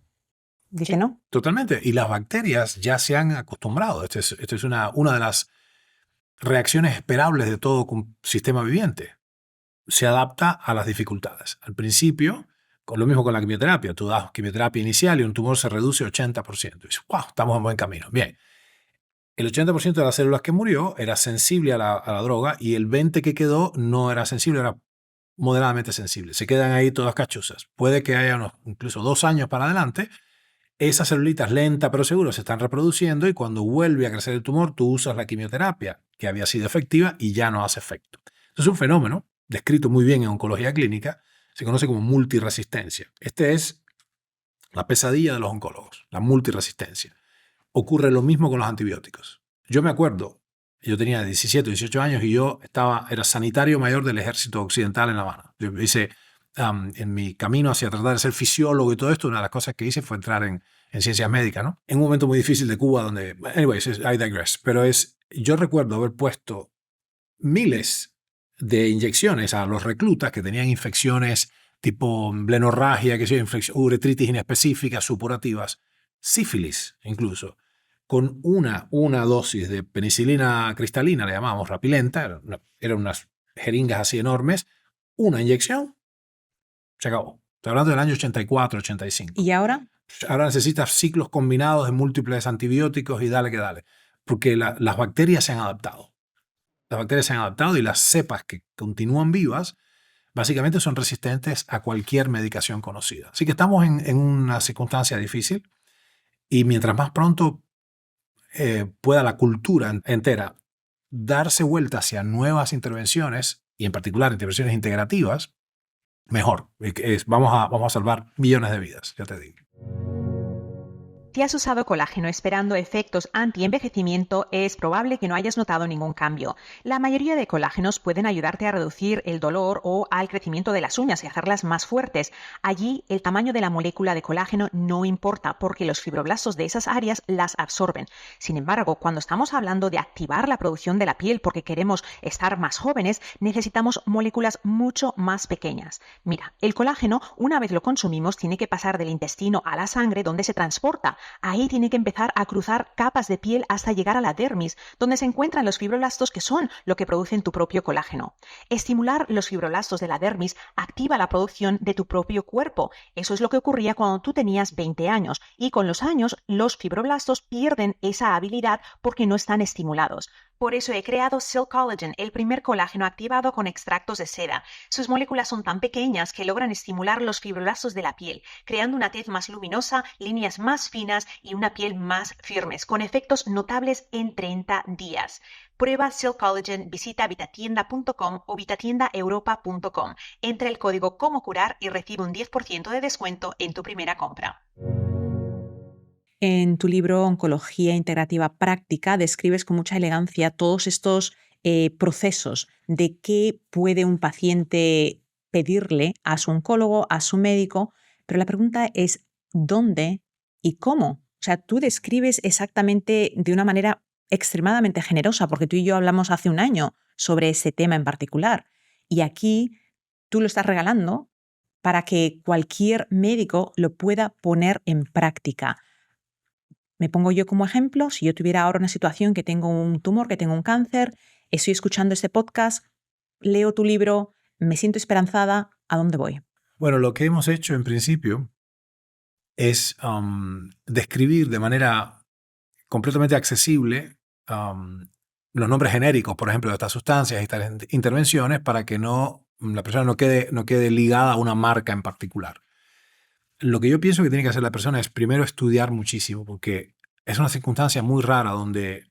dice no. Totalmente. Y las bacterias ya se han acostumbrado. Esta es una de las reacciones esperables de todo sistema viviente. Se adapta a las dificultades. Al principio, lo mismo con la quimioterapia. Tú das quimioterapia inicial y un tumor se reduce 80%. Y dices, wow, estamos en buen camino. Bien. El 80% de las células que murió era sensible a la droga, y el 20% que quedó no era sensible, era moderadamente sensible. Se quedan ahí todas cachuzas. Puede que haya incluso 2 años para adelante. Esas celulitas lenta pero seguro se están reproduciendo, y cuando vuelve a crecer el tumor, tú usas la quimioterapia que había sido efectiva y ya no hace efecto. Entonces, es un fenómeno descrito muy bien en oncología clínica, se conoce como multiresistencia. Este es la pesadilla de los oncólogos, la multiresistencia. Ocurre lo mismo con los antibióticos. Yo me acuerdo, yo tenía 17, 18 años y yo era sanitario mayor del ejército occidental en La Habana. Yo hice, en mi camino hacia tratar de ser fisiólogo y todo esto, una de las cosas que hice fue entrar en ciencias médicas, ¿no? En un momento muy difícil de Cuba donde, anyways, I digress. Pero yo recuerdo haber puesto miles de inyecciones a los reclutas que tenían infecciones tipo blenorragia, uretritis inespecíficas, supurativas, sífilis incluso, con una dosis de penicilina cristalina, le llamábamos rapilenta, eran unas jeringas así enormes, una inyección, se acabó. Estoy hablando del año 84, 85. ¿Y ahora? Ahora necesitas ciclos combinados de múltiples antibióticos y dale que dale, porque las bacterias se han adaptado. Las bacterias se han adaptado y las cepas que continúan vivas básicamente son resistentes a cualquier medicación conocida. Así que estamos en una circunstancia difícil, y mientras más pronto pueda la cultura entera darse vuelta hacia nuevas intervenciones, y en particular intervenciones integrativas, mejor. Vamos a salvar millones de vidas, ya te digo. Si has usado colágeno esperando efectos anti-envejecimiento, es probable que no hayas notado ningún cambio. La mayoría de colágenos pueden ayudarte a reducir el dolor o al crecimiento de las uñas y hacerlas más fuertes. Allí, el tamaño de la molécula de colágeno no importa porque los fibroblastos de esas áreas las absorben. Sin embargo, cuando estamos hablando de activar la producción de la piel porque queremos estar más jóvenes, necesitamos moléculas mucho más pequeñas. Mira, el colágeno, una vez lo consumimos, tiene que pasar del intestino a la sangre donde se transporta. Ahí tiene que empezar a cruzar capas de piel hasta llegar a la dermis, donde se encuentran los fibroblastos que son lo que producen tu propio colágeno. Estimular los fibroblastos de la dermis activa la producción de tu propio cuerpo. Eso es lo que ocurría cuando tú tenías 20 años y con los años los fibroblastos pierden esa habilidad porque no están estimulados. Por eso he creado Silk Collagen, el primer colágeno activado con extractos de seda. Sus moléculas son tan pequeñas que logran estimular los fibroblastos de la piel, creando una tez más luminosa, líneas más finas y una piel más firmes, con efectos notables en 30 días. Prueba Silk Collagen, visita vitatienda.com o vitatiendaeuropa.com. Entra el código Cómo Curar y recibe un 10% de descuento en tu primera compra. En tu libro Oncología Integrativa Práctica describes con mucha elegancia todos estos procesos de qué puede un paciente pedirle a su oncólogo, a su médico, pero la pregunta es ¿dónde y cómo? O sea, tú describes exactamente de una manera extremadamente generosa, porque tú y yo hablamos hace un año sobre ese tema en particular, y aquí tú lo estás regalando para que cualquier médico lo pueda poner en práctica. Me pongo yo como ejemplo, si yo tuviera ahora una situación que tengo un tumor, que tengo un cáncer, estoy escuchando este podcast, leo tu libro, me siento esperanzada, ¿a dónde voy? Bueno, lo que hemos hecho en principio es describir de manera completamente accesible los nombres genéricos, por ejemplo, de estas sustancias y estas intervenciones para que la persona no quede ligada a una marca en particular. Lo que yo pienso que tiene que hacer la persona es primero estudiar muchísimo, porque es una circunstancia muy rara donde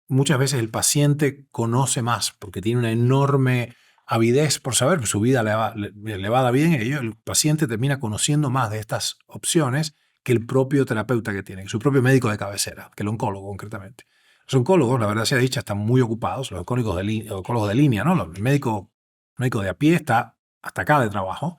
muchas veces el paciente conoce más, porque tiene una enorme avidez por saber, su vida le va bien a ello, el paciente termina conociendo más de estas opciones que el propio terapeuta que tiene, su propio médico de cabecera, que el oncólogo concretamente. Los oncólogos, la verdad sea dicha, están muy ocupados, los oncólogos de línea, ¿no? El médico de a pie está hasta acá de trabajo,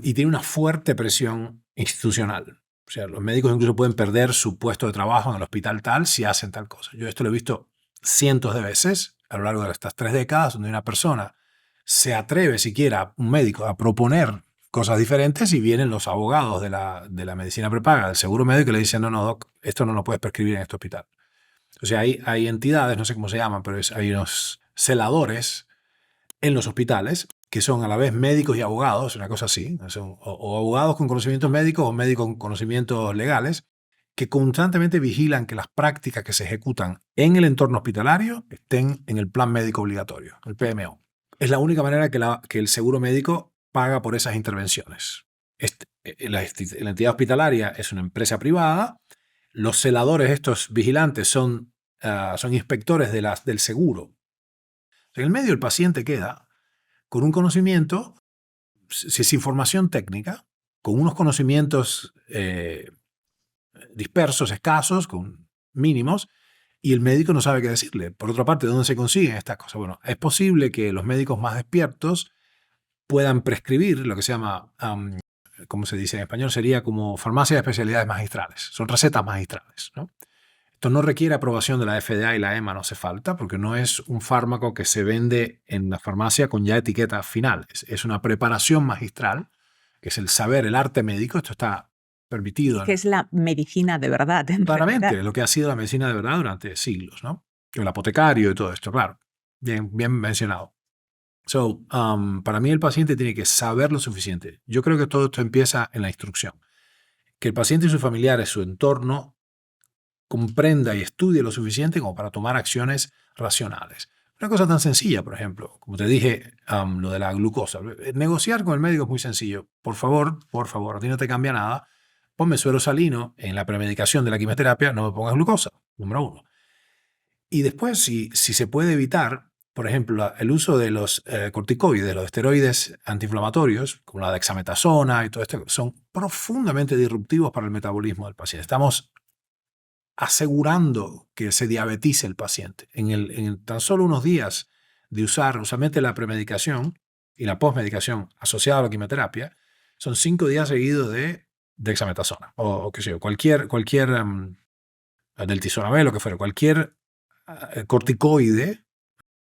y tiene una fuerte presión institucional. O sea, los médicos incluso pueden perder su puesto de trabajo en el hospital tal si hacen tal cosa. Yo esto lo he visto cientos de veces a lo largo de estas 3 décadas, donde una persona se atreve siquiera, un médico, a proponer cosas diferentes y vienen los abogados de la medicina prepaga, del seguro médico, y le dicen, no, doc, esto no lo puedes prescribir en este hospital. O sea, hay entidades, no sé cómo se llaman, pero hay unos celadores en los hospitales que son a la vez médicos y abogados, una cosa así, o abogados con conocimientos médicos o médicos con conocimientos legales, que constantemente vigilan que las prácticas que se ejecutan en el entorno hospitalario estén en el plan médico obligatorio, el PMO. Es la única manera que el seguro médico paga por esas intervenciones. La entidad hospitalaria es una empresa privada, los celadores, estos vigilantes, son inspectores del seguro. En el medio el paciente queda con un conocimiento, si es información técnica, con unos conocimientos dispersos, escasos, con mínimos, y el médico no sabe qué decirle. Por otra parte, ¿dónde se consiguen estas cosas? Bueno, es posible que los médicos más despiertos puedan prescribir lo que se llama, ¿cómo se dice en español? Sería como farmacia de especialidades magistrales. Son recetas magistrales, ¿no? Esto no requiere aprobación de la FDA y la EMA, no hace falta, porque no es un fármaco que se vende en la farmacia con ya etiqueta final. Es una preparación magistral, que es el saber, el arte médico. Esto está permitido. Que es la medicina de verdad. Claramente, lo que ha sido la medicina de verdad durante siglos, ¿no? El apotecario y todo esto, claro. Bien mencionado. Para mí el paciente tiene que saber lo suficiente. Yo creo que todo esto empieza en la instrucción. Que el paciente y sus familiares, su entorno, comprenda y estudie lo suficiente como para tomar acciones racionales. Una cosa tan sencilla, por ejemplo, como te dije, lo de la glucosa. Negociar con el médico es muy sencillo. Por favor, a ti no te cambia nada. Ponme suero salino en la premedicación de la quimioterapia, no me pongas glucosa, número 1. Y después, si se puede evitar, por ejemplo, el uso de los corticoides, los esteroides antiinflamatorios, como la dexametasona y todo esto, son profundamente disruptivos para el metabolismo del paciente. Estamos asegurando que se diabetice el paciente. En tan solo unos días de usar usualmente la premedicación y la postmedicación asociada a la quimioterapia, son 5 días seguidos de dexametasona o qué sé yo, cualquier del tisonabel, lo que fuera, cualquier corticoide,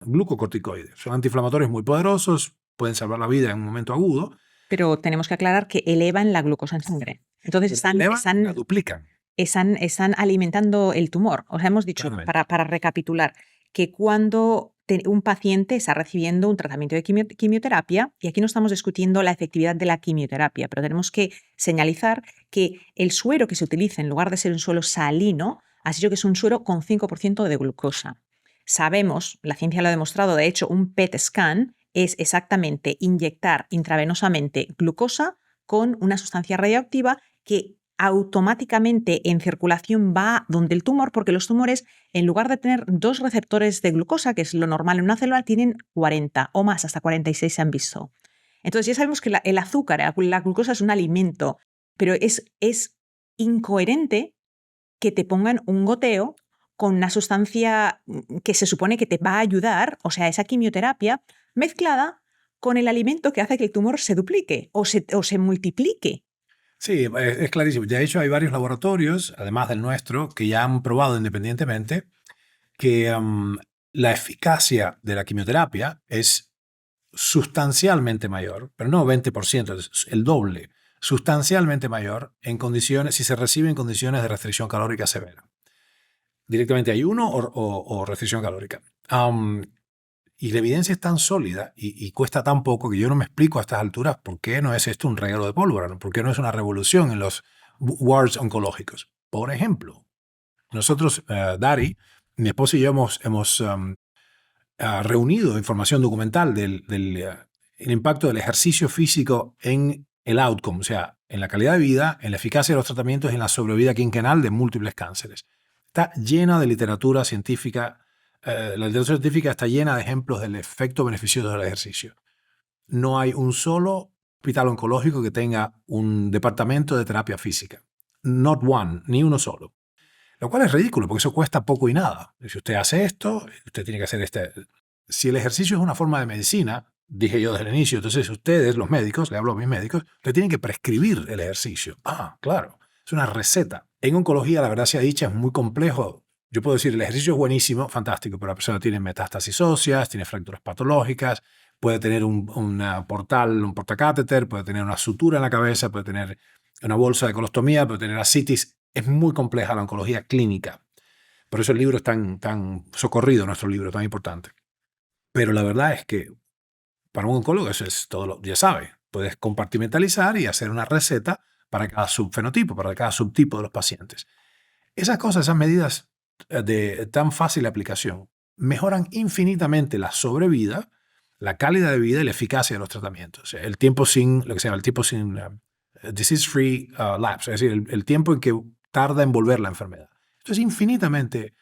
glucocorticoide. Son antiinflamatorios muy poderosos, pueden salvar la vida en un momento agudo. Pero tenemos que aclarar que elevan la glucosa en sangre. Entonces La duplican. están alimentando el tumor. O sea, hemos dicho, para recapitular, que cuando un paciente está recibiendo un tratamiento de quimioterapia, y aquí no estamos discutiendo la efectividad de la quimioterapia, pero tenemos que señalizar que el suero que se utiliza, en lugar de ser un suero salino, ha sido que es un suero con 5% de glucosa. Sabemos, la ciencia lo ha demostrado, de hecho, un PET scan es exactamente inyectar intravenosamente glucosa con una sustancia radioactiva que automáticamente en circulación va donde el tumor, porque los tumores, en lugar de tener 2 receptores de glucosa, que es lo normal en una célula, tienen 40 o más, hasta 46 se han visto. Entonces ya sabemos que el azúcar, la glucosa es un alimento, pero es incoherente que te pongan un goteo con una sustancia que se supone que te va a ayudar, o sea, esa quimioterapia, mezclada con el alimento que hace que el tumor se duplique o se multiplique. Sí, es clarísimo. De hecho, hay varios laboratorios, además del nuestro, que ya han probado independientemente que la eficacia de la quimioterapia es sustancialmente mayor, pero no 20%, es el doble, sustancialmente mayor en condiciones, si se recibe en condiciones de restricción calórica severa. Directamente ayuno o restricción calórica. Y la evidencia es tan sólida y cuesta tan poco que yo no me explico a estas alturas por qué no es esto un reguero de pólvora, ¿no? ¿Por qué no es una revolución en los wards oncológicos? Por ejemplo, nosotros, Dari, mi esposa y yo hemos reunido información documental del el impacto del ejercicio físico en el outcome, o sea, en la calidad de vida, en la eficacia de los tratamientos y en la sobrevida quinquenal de múltiples cánceres. Está llena de literatura científica. La literatura científica está llena de ejemplos del efecto beneficioso del ejercicio. No hay un solo hospital oncológico que tenga un departamento de terapia física. Not one, ni uno solo. Lo cual es ridículo, porque eso cuesta poco y nada. Si usted hace esto, usted tiene que hacer este. Si el ejercicio es una forma de medicina, dije yo desde el inicio, entonces ustedes, los médicos, le hablo a mis médicos, ustedes tienen que prescribir el ejercicio. Ah, claro, es una receta. En oncología, la verdad sea dicha, es muy complejo. Yo puedo decir, el ejercicio es buenísimo, fantástico, pero la persona tiene metástasis óseas, tiene fracturas patológicas, puede tener un portacáteter, puede tener una sutura en la cabeza, puede tener una bolsa de colostomía, puede tener ascitis. Es muy compleja la oncología clínica. Por eso el libro es tan socorrido, nuestro libro, tan importante. Pero la verdad es que para un oncólogo eso es todo, ya sabe. Puedes compartimentalizar y hacer una receta para cada subfenotipo, para cada subtipo de los pacientes. Esas cosas, esas medidas de tan fácil aplicación, mejoran infinitamente la sobrevida, la calidad de vida y la eficacia de los tratamientos. O sea, el tiempo sin, lo que se llama el tiempo sin disease-free lapse, es decir, el tiempo en que tarda en volver la enfermedad. Esto es infinitamente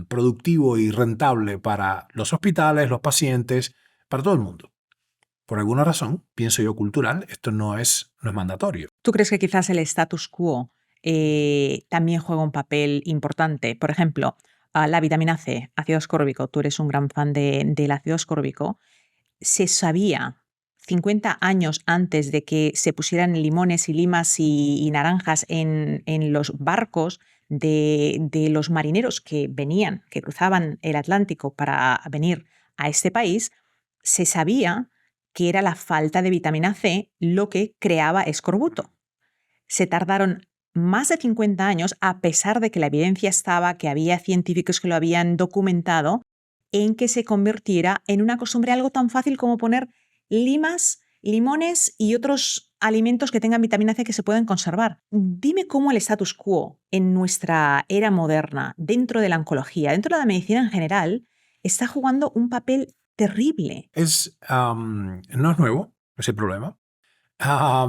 productivo y rentable para los hospitales, los pacientes, para todo el mundo. Por alguna razón, pienso yo cultural, esto no es mandatorio. ¿Tú crees que quizás el status quo también juega un papel importante? Por ejemplo, la vitamina C, ácido ascórbico, tú eres un gran fan del ácido ascórbico, se sabía 50 años antes de que se pusieran limones y limas y naranjas en los barcos de los marineros que cruzaban el Atlántico para venir a este país, se sabía que era la falta de vitamina C lo que creaba escorbuto. Se tardaron más de 50 años, a pesar de que la evidencia estaba, que había científicos que lo habían documentado, en que se convirtiera en una costumbre algo tan fácil como poner limas, limones y otros alimentos que tengan vitamina C que se pueden conservar. Dime cómo el status quo en nuestra era moderna, dentro de la oncología, dentro de la medicina en general, está jugando un papel terrible. No es nuevo, es el problema.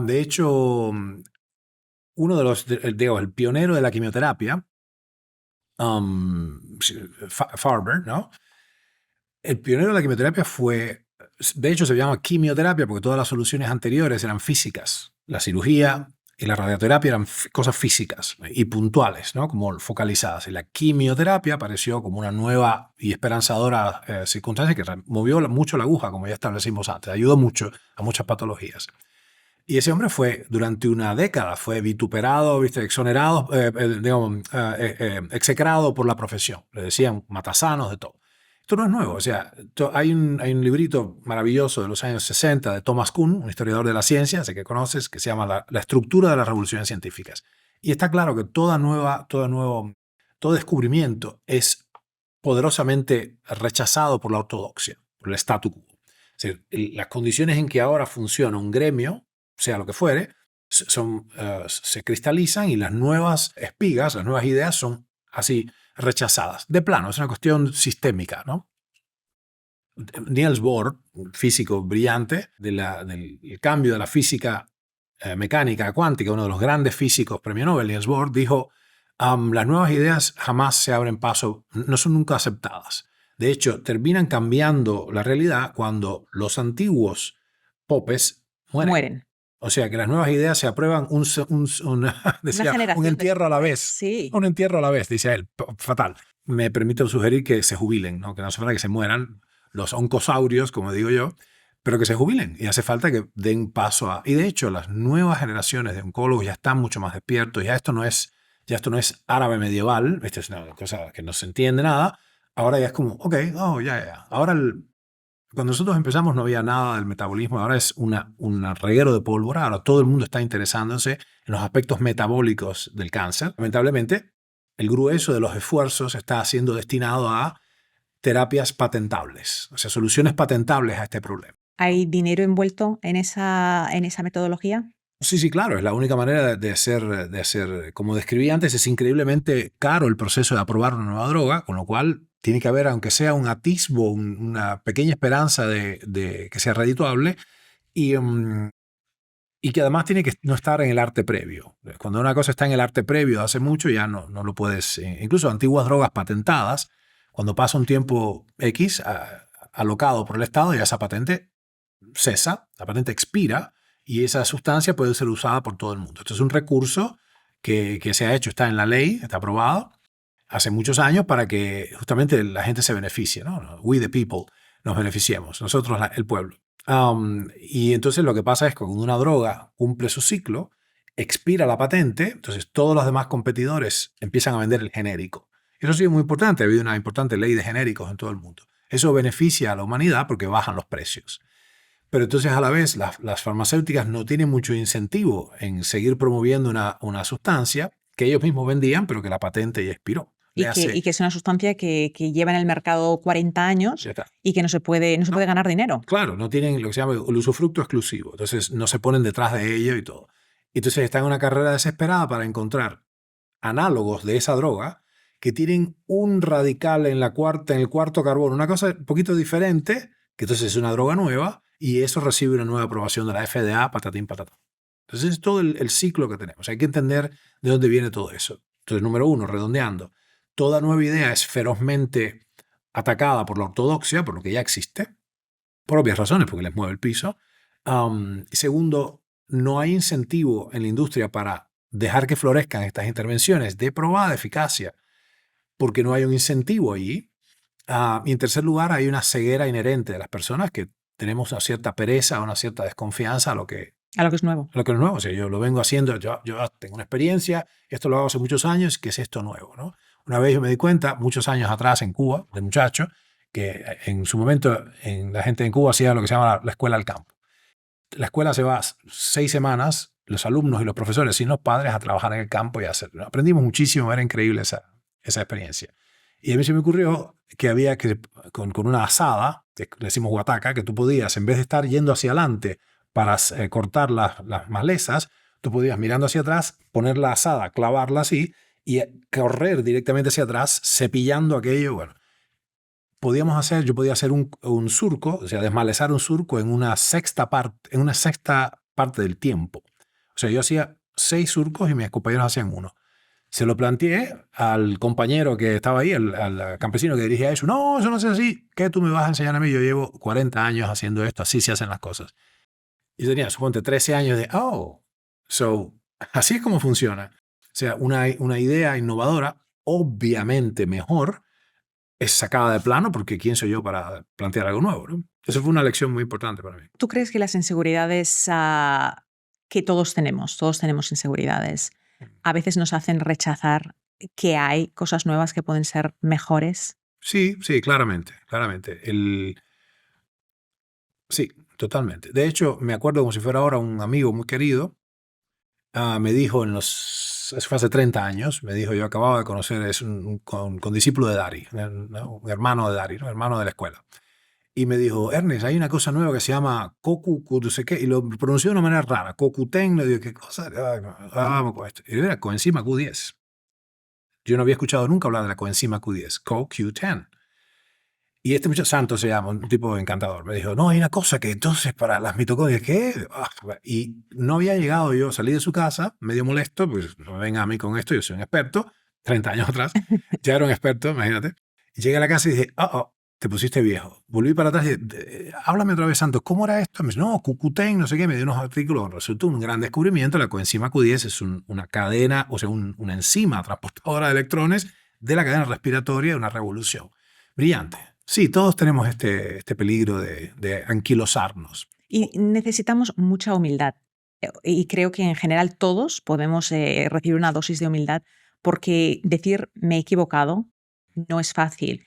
De hecho, uno de los, el pionero de la quimioterapia, Farber, ¿no? El pionero de la quimioterapia fue, de hecho se llama quimioterapia porque todas las soluciones anteriores eran físicas. La cirugía y la radioterapia eran cosas físicas y puntuales, ¿no? Como focalizadas. Y la quimioterapia apareció como una nueva y esperanzadora circunstancia que movió mucho la aguja, como ya establecimos antes. Ayudó mucho a muchas patologías. Y ese hombre fue, durante una década, fue vituperado, ¿viste? Exonerado, execrado por la profesión. Le decían matasanos, de todo. Esto no es nuevo. O sea, hay un librito maravilloso de los años 60 de Thomas Kuhn, un historiador de la ciencia, sé que conoces, que se llama La estructura de las revoluciones científicas. Y está claro que todo descubrimiento es poderosamente rechazado por la ortodoxia, por el statu quo. Es decir, las condiciones en que ahora funciona un gremio, sea lo que fuere, se cristalizan y las nuevas espigas, las nuevas ideas son así rechazadas. De plano, es una cuestión sistémica, ¿no? Niels Bohr, un físico brillante del cambio de la física mecánica cuántica, uno de los grandes físicos premio Nobel, Niels Bohr, dijo, las nuevas ideas jamás se abren paso, no son nunca aceptadas. De hecho, terminan cambiando la realidad cuando los antiguos popes mueren. O sea, que las nuevas ideas se aprueban decía, un entierro a la vez. Sí. Un entierro a la vez, dice él. Fatal. Me permito sugerir que se jubilen, ¿no? Que no hace falta que se mueran los oncosaurios, como digo yo, pero que se jubilen. Y hace falta que den paso a... Y de hecho, las nuevas generaciones de oncólogos ya están mucho más despiertos. Ya esto no es árabe medieval. Esta es una cosa que no se entiende nada. Ahora ya es como, ok, ya. Ahora cuando nosotros empezamos no había nada del metabolismo, ahora es un reguero de pólvora, ahora todo el mundo está interesándose en los aspectos metabólicos del cáncer. Lamentablemente, el grueso de los esfuerzos está siendo destinado a terapias patentables, o sea, soluciones patentables a este problema. ¿Hay dinero envuelto en esa metodología? Sí, claro, es la única manera de hacer, como describí antes, es increíblemente caro el proceso de aprobar una nueva droga, con lo cual tiene que haber, aunque sea un atisbo, una pequeña esperanza de que sea redituable y que además tiene que no estar en el arte previo. Cuando una cosa está en el arte previo hace mucho, ya no lo puedes... incluso antiguas drogas patentadas, cuando pasa un tiempo X alocado por el Estado, ya esa patente cesa, la patente expira y esa sustancia puede ser usada por todo el mundo. Esto es un recurso que se ha hecho, está en la ley, está aprobado hace muchos años para que justamente la gente se beneficie, ¿no? We the people nos beneficiemos, nosotros el pueblo. Y entonces lo que pasa es que cuando una droga cumple su ciclo, expira la patente, entonces todos los demás competidores empiezan a vender el genérico. Eso sí es muy importante, ha habido una importante ley de genéricos en todo el mundo. Eso beneficia a la humanidad porque bajan los precios. Pero entonces a la vez las farmacéuticas no tienen mucho incentivo en seguir promoviendo una sustancia que ellos mismos vendían, pero que la patente ya expiró. Y que es una sustancia que lleva en el mercado 40 años y que no se puede ganar dinero. Claro, no tienen lo que se llama el usufructo exclusivo. Entonces no se ponen detrás de ello y todo. Entonces están en una carrera desesperada para encontrar análogos de esa droga que tienen un radical en el cuarto carbono, una cosa un poquito diferente, que entonces es una droga nueva y eso recibe una nueva aprobación de la FDA, patatín, patatán. Entonces es todo el ciclo que tenemos. Hay que entender de dónde viene todo eso. Entonces, número uno, redondeando, toda nueva idea es ferozmente atacada por la ortodoxia, por lo que ya existe, por obvias razones, porque les mueve el piso. Segundo, no hay incentivo en la industria para dejar que florezcan estas intervenciones de probada eficacia, porque no hay un incentivo allí. Y en tercer lugar, hay una ceguera inherente de las personas que tenemos una cierta pereza, una cierta desconfianza a lo que es nuevo. A lo que es nuevo. O sea, yo lo vengo haciendo, yo tengo una experiencia, esto lo hago hace muchos años, ¿qué es esto nuevo? ¿No? Una vez yo me di cuenta, muchos años atrás en Cuba, de muchacho, que en su momento la gente en Cuba hacía lo que se llama la escuela al campo. La escuela se va 6 semanas, los alumnos y los profesores sin los padres a trabajar en el campo y a hacerlo. Aprendimos muchísimo, era increíble esa experiencia. Y a mí se me ocurrió que había que, con una asada, que le decimos guataca, que tú podías, en vez de estar yendo hacia adelante para cortar las malezas, tú podías, mirando hacia atrás, poner la asada, clavarla así y correr directamente hacia atrás, cepillando aquello. Bueno, yo podía hacer un surco, o sea, desmalezar un surco en una sexta parte del tiempo. O sea, yo hacía 6 surcos y mis compañeros hacían 1. Se lo planteé al compañero que estaba ahí, al campesino que dirigía eso. No, eso no es así. ¿Qué tú me vas a enseñar a mí? Yo llevo 40 años haciendo esto, así se hacen las cosas. Y tenía, suponte, 13 años de, así es como funciona. O sea, una idea innovadora, obviamente mejor, es sacada de plano, porque ¿quién soy yo para plantear algo nuevo, ¿no? Eso fue una lección muy importante para mí. ¿Tú crees que las inseguridades que todos tenemos inseguridades, a veces nos hacen rechazar que hay cosas nuevas que pueden ser mejores? Sí, claramente. Sí, totalmente. De hecho, me acuerdo como si fuera ahora un amigo muy querido, me dijo eso fue hace 30 años, me dijo, yo acababa de conocer, es un condiscípulo de Dari, ¿no? Un hermano de Dari, ¿no? Hermano de la escuela. Y me dijo, Ernest, hay una cosa nueva que se llama no sé qué, y lo pronunció de una manera rara, CoQ10, le digo, ¿qué cosa? Vamos con esto. Y era coenzima Q10. Yo no había escuchado nunca hablar de la coenzima Q10, CoQ10. Y este muchacho, Santos se llama, un tipo encantador, me dijo, no, hay una cosa que entonces para las mitocondrias, ¿qué? Y no había llegado yo, salí de su casa, medio molesto, pues no me venga a mí con esto, yo soy un experto, 30 años atrás, ya era un experto, imagínate. Y llegué a la casa y dije, te pusiste viejo. Volví para atrás y dije, háblame otra vez, Santos, ¿cómo era esto? Me dice, no, CoQ10, no sé qué, me dio unos artículos, resultó un gran descubrimiento, la coenzima Q10 es una cadena, o sea, una enzima transportadora de electrones de la cadena respiratoria, una revolución. Brillante. Sí, todos tenemos este peligro de anquilosarnos. Y necesitamos mucha humildad. Y creo que en general todos podemos recibir una dosis de humildad, porque decir me he equivocado no es fácil.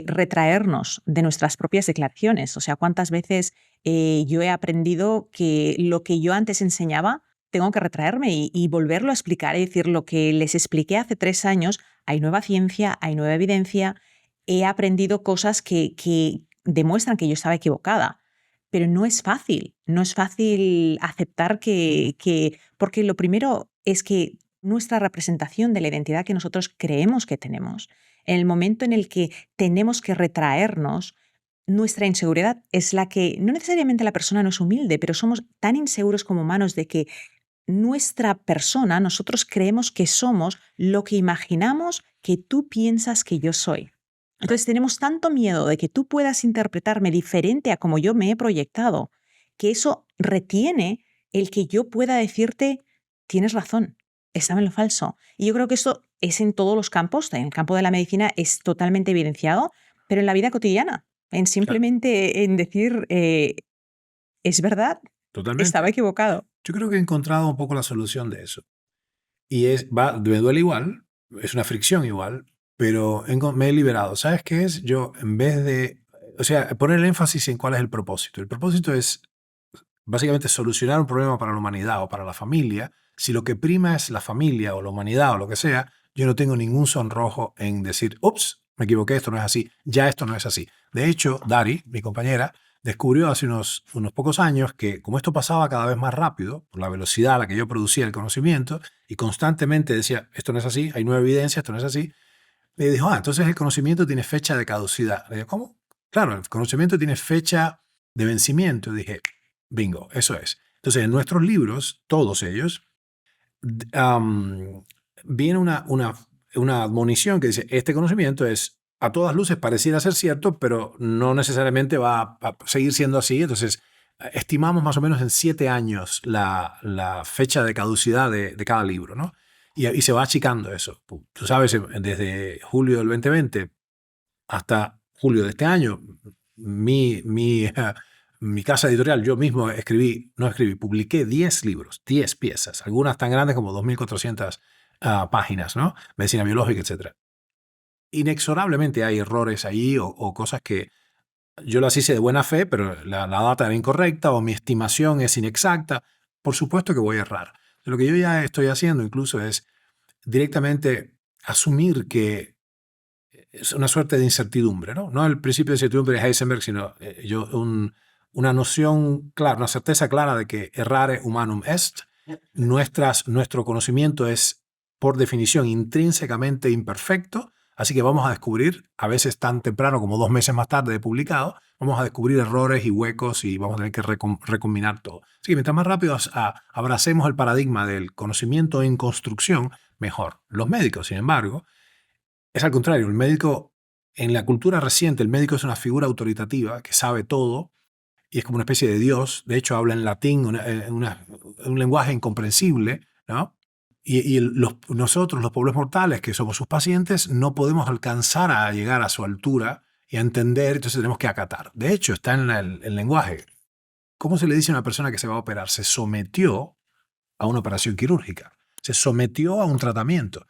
Retraernos de nuestras propias declaraciones. O sea, ¿cuántas veces yo he aprendido que lo que yo antes enseñaba tengo que retraerme y volverlo a explicar? Es decir, lo que les expliqué hace 3 años, hay nueva ciencia, hay nueva evidencia. He aprendido cosas que demuestran que yo estaba equivocada, pero no es fácil aceptar porque lo primero es que nuestra representación de la identidad que nosotros creemos que tenemos, en el momento en el que tenemos que retraernos, nuestra inseguridad es la que, no necesariamente la persona no es humilde, pero somos tan inseguros como humanos de que nuestra persona, nosotros creemos que somos lo que imaginamos que tú piensas que yo soy. Entonces tenemos tanto miedo de que tú puedas interpretarme diferente a como yo me he proyectado, que eso retiene el que yo pueda decirte, tienes razón, estaba en lo falso. Y yo creo que esto es en todos los campos. En el campo de la medicina es totalmente evidenciado, pero en la vida cotidiana, en simplemente en decir, es verdad, Totalmente. estaba equivocado. Yo creo que he encontrado un poco la solución de eso. Y me duele igual, es una fricción igual, pero me he liberado. ¿Sabes qué es? Yo, en vez de, poner el énfasis en cuál es el propósito. El propósito es básicamente solucionar un problema para la humanidad o para la familia. Si lo que prima es la familia o la humanidad o lo que sea, yo no tengo ningún sonrojo en decir, ups, me equivoqué, esto no es así, ya esto no es así. De hecho, Dari, mi compañera, descubrió hace unos pocos años que como esto pasaba cada vez más rápido, por la velocidad a la que yo producía el conocimiento, y constantemente decía, esto no es así, hay nueva evidencia, esto no es así, me dijo, entonces el conocimiento tiene fecha de caducidad. Le digo, ¿cómo? Claro, el conocimiento tiene fecha de vencimiento. Y dije, bingo, eso es. Entonces, en nuestros libros, todos ellos, viene una admonición que dice, este conocimiento es, a todas luces pareciera ser cierto, pero no necesariamente va a seguir siendo así. Entonces, estimamos más o menos en 7 años la fecha de caducidad de cada libro, ¿no? Y se va achicando eso. Tú sabes, desde julio del 2020 hasta julio de este año, mi casa editorial, yo mismo publiqué 10 libros, 10 piezas, algunas tan grandes como 2.400 páginas, ¿no? Medicina biológica, etc. Inexorablemente hay errores ahí o cosas que yo las hice de buena fe, pero la data era incorrecta o mi estimación es inexacta. Por supuesto que voy a errar. Lo que yo ya estoy haciendo incluso es directamente asumir que es una suerte de incertidumbre, ¿no? No el principio de incertidumbre de Heisenberg, sino una noción clara, una certeza clara de que errare humanum est. Nuestro conocimiento es, por definición, intrínsecamente imperfecto, Así que vamos a descubrir, a veces tan temprano como 2 meses más tarde de publicado, vamos a descubrir errores y huecos y vamos a tener que recombinar todo. Así que mientras más rápido abracemos el paradigma del conocimiento en construcción, mejor. Los médicos, sin embargo, es al contrario. El médico, en la cultura reciente, el médico es una figura autoritativa que sabe todo y es como una especie de Dios. De hecho, habla en latín, un lenguaje incomprensible, ¿no? Y nosotros, los pobres mortales, que somos sus pacientes, no podemos alcanzar a llegar a su altura y a entender, entonces tenemos que acatar. De hecho, está en el lenguaje. ¿Cómo se le dice a una persona que se va a operar? Se sometió a una operación quirúrgica. Se sometió a un tratamiento.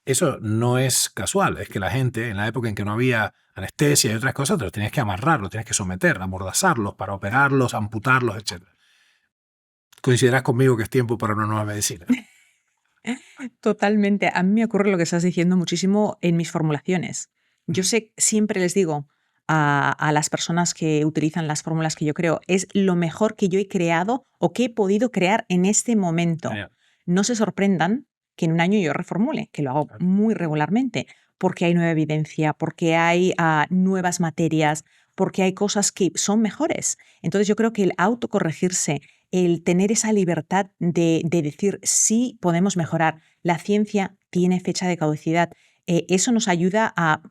Eso no es casual. Es que la gente, en la época en que no había anestesia y otras cosas, te los tenías que amarrar, los tenías que someter, amordazarlos para operarlos, amputarlos, etc. Coincidirás conmigo que es tiempo para una nueva medicina. Totalmente. A mí me ocurre lo que estás diciendo muchísimo en mis formulaciones. Yo siempre les digo a las personas que utilizan las fórmulas que yo creo, es lo mejor que yo he creado o que he podido crear en este momento. Genial. No se sorprendan que en un año yo reformule, que lo hago muy regularmente, porque hay nueva evidencia, porque hay nuevas materias, porque hay cosas que son mejores. Entonces yo creo que el autocorregirse, el tener esa libertad de decir sí podemos mejorar, la ciencia tiene fecha de caducidad, eso nos ayuda a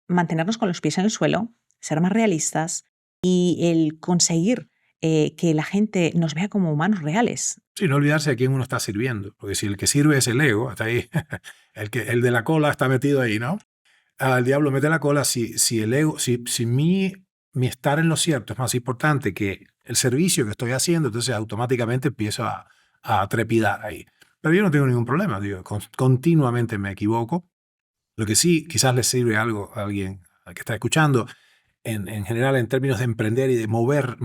mantenernos con los pies en el suelo, ser más realistas y el conseguir que la gente nos vea como humanos reales. Sí, no olvidarse a quién uno está sirviendo, porque si el que sirve es el ego, hasta ahí, el de la cola está metido ahí, ¿no? El diablo mete la cola. Si el ego, si mi estar en lo cierto es más importante que el servicio que estoy haciendo, entonces automáticamente empiezo a trepidar ahí. Pero yo no tengo ningún problema, digo, continuamente me equivoco. Lo que sí quizás le sirve algo a alguien que está escuchando, en general en términos de emprender y de mover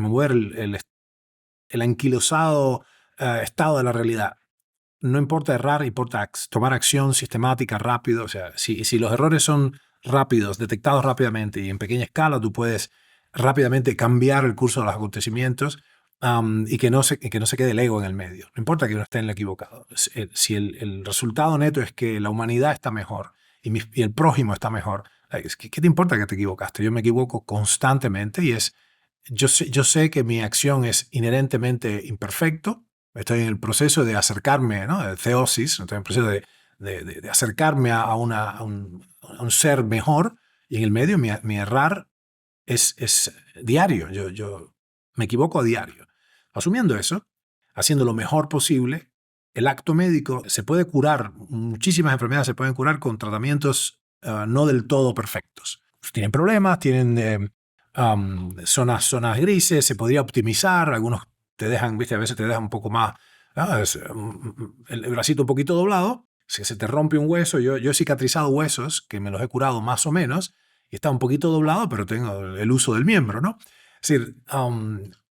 el anquilosado estado de la realidad. No importa errar, importa tomar acción sistemática, rápido. O sea, si los errores son rápidos, detectados rápidamente y en pequeña escala, tú puedes rápidamente cambiar el curso de los acontecimientos y que no se quede el ego en el medio. No importa que uno esté en lo equivocado. Si el resultado neto es que la humanidad está mejor y el prójimo está mejor, ¿qué te importa que te equivocaste? Yo me equivoco constantemente y yo sé que mi acción es inherentemente imperfecto. Estoy en el proceso de acercarme, ¿no? De teosis, estoy en el proceso de acercarme a un ser mejor, y en el medio mi errar es diario. Yo me equivoco a diario. Asumiendo eso, haciendo lo mejor posible, el acto médico se puede curar, muchísimas enfermedades se pueden curar con tratamientos no del todo perfectos. Tienen problemas, tienen zonas grises, se podría optimizar, algunos te dejan, ¿viste? A veces te dejan un poco más, el bracito un poquito doblado, si se te rompe un hueso, yo he cicatrizado huesos que me los he curado más o menos y está un poquito doblado, pero tengo el uso del miembro, ¿no? Es decir,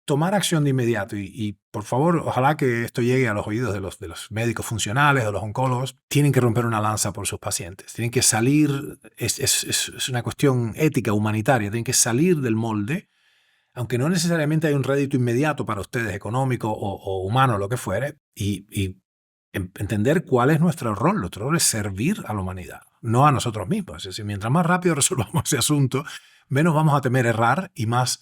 tomar acción de inmediato y por favor, ojalá que esto llegue a los oídos de los médicos funcionales, de los oncólogos. Tienen que romper una lanza por sus pacientes. Tienen que salir, es una cuestión ética, humanitaria, tienen que salir del molde, aunque no necesariamente hay un rédito inmediato para ustedes, económico o humano, lo que fuere, y entender cuál es nuestro rol. Nuestro rol es servir a la humanidad, no a nosotros mismos. Es decir, mientras más rápido resolvamos ese asunto, menos vamos a temer errar y más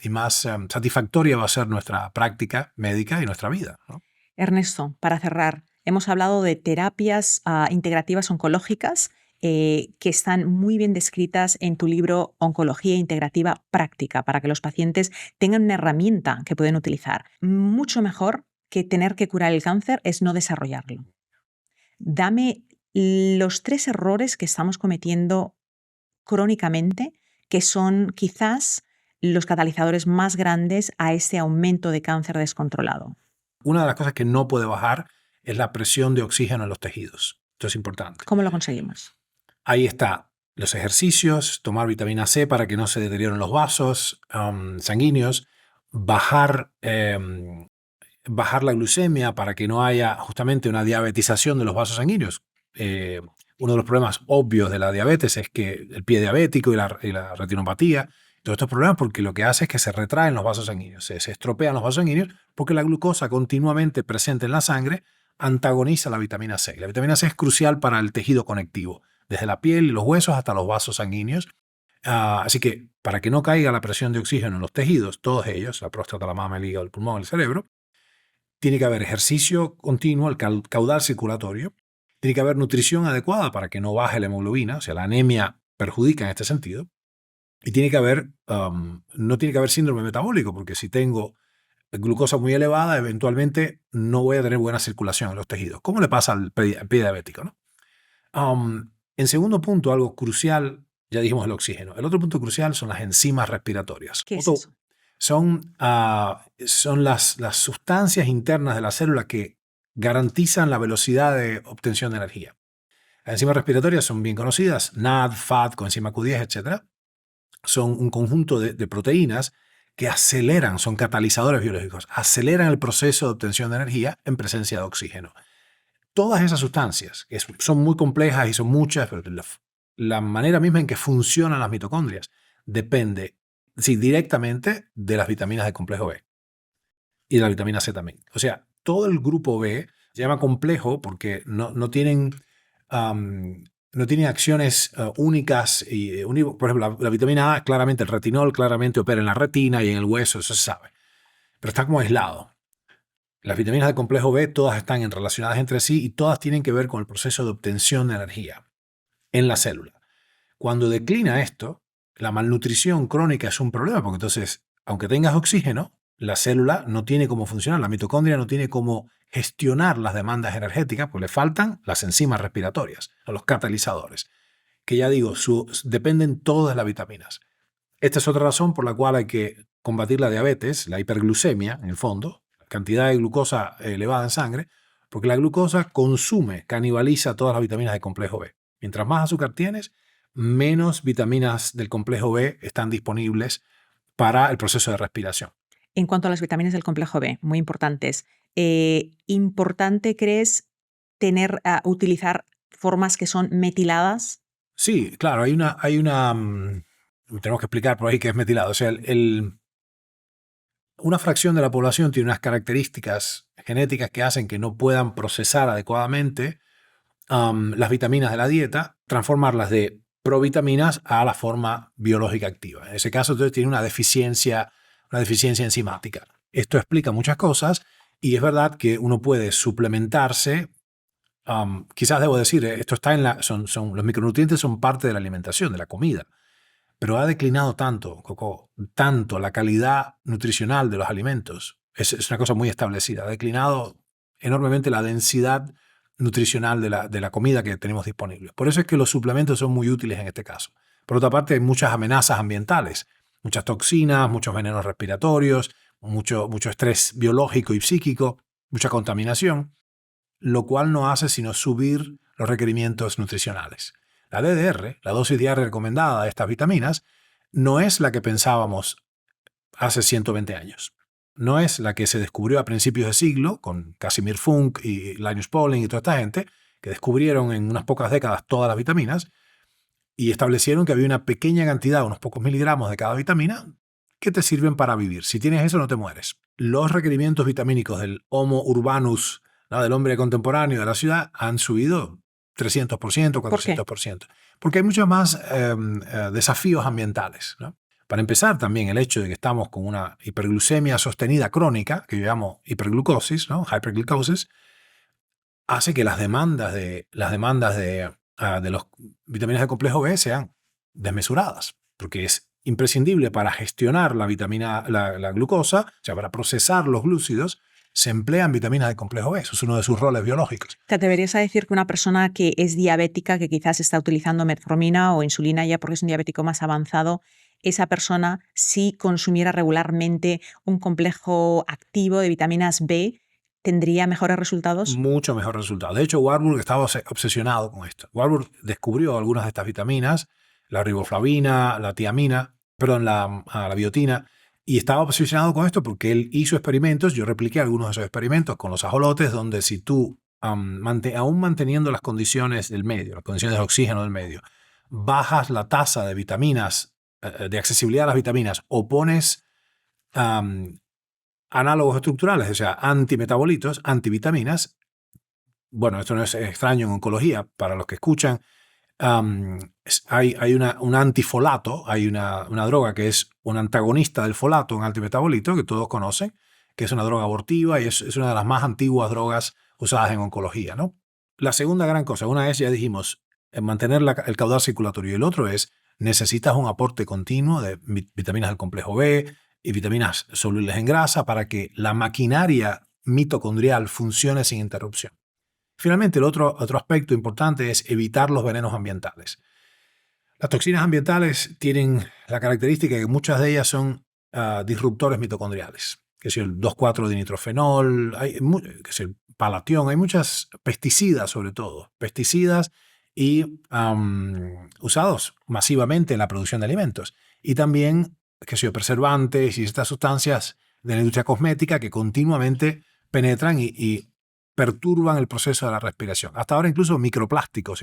satisfactoria va a ser nuestra práctica médica y nuestra vida, ¿no? Ernesto, para cerrar, hemos hablado de terapias integrativas oncológicas que están muy bien descritas en tu libro Oncología Integrativa Práctica, para que los pacientes tengan una herramienta que pueden utilizar. Mucho mejor que tener que curar el cáncer es no desarrollarlo. Dame los 3 errores que estamos cometiendo crónicamente, que son quizás los catalizadores más grandes a este aumento de cáncer descontrolado. Una de las cosas que no puede bajar es la presión de oxígeno en los tejidos. Esto es importante. ¿Cómo lo conseguimos? Ahí está. Los ejercicios, tomar vitamina C para que no se deterioren los vasos sanguíneos, bajar la glucemia para que no haya justamente una diabetización de los vasos sanguíneos. Uno de los problemas obvios de la diabetes es que el pie diabético y la retinopatía, todos estos problemas, porque lo que hace es que se retraen los vasos sanguíneos, se estropean los vasos sanguíneos porque la glucosa continuamente presente en la sangre antagoniza la vitamina C. La vitamina C es crucial para el tejido conectivo, desde la piel y los huesos hasta los vasos sanguíneos. Así que para que no caiga la presión de oxígeno en los tejidos, todos ellos, la próstata, la mama, el hígado, el pulmón, el cerebro, tiene que haber ejercicio continuo, el caudal circulatorio, tiene que haber nutrición adecuada para que no baje la hemoglobina, o sea, la anemia perjudica en este sentido, y tiene que haber, no tiene que haber síndrome metabólico, porque si tengo glucosa muy elevada, eventualmente no voy a tener buena circulación en los tejidos. ¿Cómo le pasa al pie diabético, ¿no? En segundo punto, algo crucial, ya dijimos el oxígeno. El otro punto crucial son las enzimas respiratorias. ¿Qué es eso? Son las sustancias internas de la célula que garantizan la velocidad de obtención de energía. Las enzimas respiratorias son bien conocidas, NAD, FAT, coenzima Q10, etc. Son un conjunto de proteínas que aceleran, son catalizadores biológicos, aceleran el proceso de obtención de energía en presencia de oxígeno. Todas esas sustancias, que son muy complejas y son muchas, pero la manera misma en que funcionan las mitocondrias depende directamente de las vitaminas del complejo B y de la vitamina C también. O sea, todo el grupo B se llama complejo porque no tienen acciones únicas. Por ejemplo, la vitamina A, claramente el retinol, claramente opera en la retina y en el hueso, eso se sabe. Pero está como aislado. Las vitaminas del complejo B todas están relacionadas entre sí y todas tienen que ver con el proceso de obtención de energía en la célula. Cuando declina esto, la malnutrición crónica es un problema, porque entonces, aunque tengas oxígeno, la célula no tiene cómo funcionar, la mitocondria no tiene cómo gestionar las demandas energéticas, pues le faltan las enzimas respiratorias, o los catalizadores, que ya digo, dependen todas las vitaminas. Esta es otra razón por la cual hay que combatir la diabetes, la hiperglucemia, en el fondo, la cantidad de glucosa elevada en sangre, porque la glucosa canibaliza todas las vitaminas del complejo B. Mientras más azúcar tienes, menos vitaminas del complejo B están disponibles para el proceso de respiración. En cuanto a las vitaminas del complejo B, muy importantes, ¿importante crees utilizar formas que son metiladas? Sí, claro, tenemos que explicar por ahí qué es metilado. O sea, una fracción de la población tiene unas características genéticas que hacen que no puedan procesar adecuadamente las vitaminas de la dieta, transformarlas de provitaminas a la forma biológica activa. En ese caso, entonces, tiene una deficiencia enzimática. Esto explica muchas cosas y es verdad que uno puede suplementarse. Quizás debo decir, esto está los micronutrientes son parte de la alimentación, de la comida, pero ha declinado tanto la calidad nutricional de los alimentos. Es una cosa muy establecida. Ha declinado enormemente la densidad nutricional de la comida que tenemos disponible. Por eso es que los suplementos son muy útiles en este caso. Por otra parte, hay muchas amenazas ambientales, muchas toxinas, muchos venenos respiratorios, mucho estrés biológico y psíquico, mucha contaminación, lo cual no hace sino subir los requerimientos nutricionales. La DDR, la dosis diaria recomendada de estas vitaminas, no es la que pensábamos hace 120 años. No es la que se descubrió a principios de siglo con Casimir Funk y Linus Pauling y toda esta gente, que descubrieron en unas pocas décadas todas las vitaminas y establecieron que había una pequeña cantidad, unos pocos miligramos de cada vitamina, que te sirven para vivir. Si tienes eso, no te mueres. Los requerimientos vitamínicos del Homo urbanus, ¿no?, del hombre contemporáneo de la ciudad, han subido 300%, 400%. Porque hay muchos más desafíos ambientales, ¿no? Para empezar, también el hecho de que estamos con una hiperglucemia sostenida crónica, que yo llamo hiperglucosis, ¿no?, hyperglucosis, hace que las demandas de los vitaminas del complejo B sean desmesuradas, porque es imprescindible para gestionar la glucosa, o sea, para procesar los glúcidos, se emplean vitaminas del complejo B. Eso es uno de sus roles biológicos. ¿Te atreverías a decir que una persona que es diabética, que quizás está utilizando metformina o insulina ya porque es un diabético más avanzado, esa persona, si consumiera regularmente un complejo activo de vitaminas B, tendría mejores resultados? Mucho mejores resultados. De hecho, Warburg estaba obsesionado con esto. Warburg descubrió algunas de estas vitaminas, la riboflavina, la tiamina, la biotina, y estaba obsesionado con esto porque él hizo experimentos. Yo repliqué algunos de esos experimentos con los ajolotes, donde si tú, aún manteniendo las condiciones del medio, las condiciones de oxígeno del medio, bajas la tasa de vitaminas, de accesibilidad a las vitaminas, o pones análogos estructurales, o sea, antimetabolitos, antivitaminas. Bueno, esto no es extraño en oncología. Para los que escuchan, hay un antifolato, hay una droga que es un antagonista del folato, un antimetabolito que todos conocen, que es una droga abortiva y es una de las más antiguas drogas usadas en oncología, ¿no? La segunda gran cosa, una es, ya dijimos, mantener el caudal circulatorio, y el otro es, necesitas un aporte continuo de vitaminas del complejo B y vitaminas solubles en grasa para que la maquinaria mitocondrial funcione sin interrupción. Finalmente, el otro aspecto importante es evitar los venenos ambientales. Las toxinas ambientales tienen la característica de que muchas de ellas son disruptores mitocondriales, que es el 2,4-dinitrofenol, que es el palatión, hay muchas pesticidas sobre todo, pesticidas y usados masivamente en la producción de alimentos. Y también, preservantes y estas sustancias de la industria cosmética que continuamente penetran y perturban el proceso de la respiración. Hasta ahora incluso microplásticos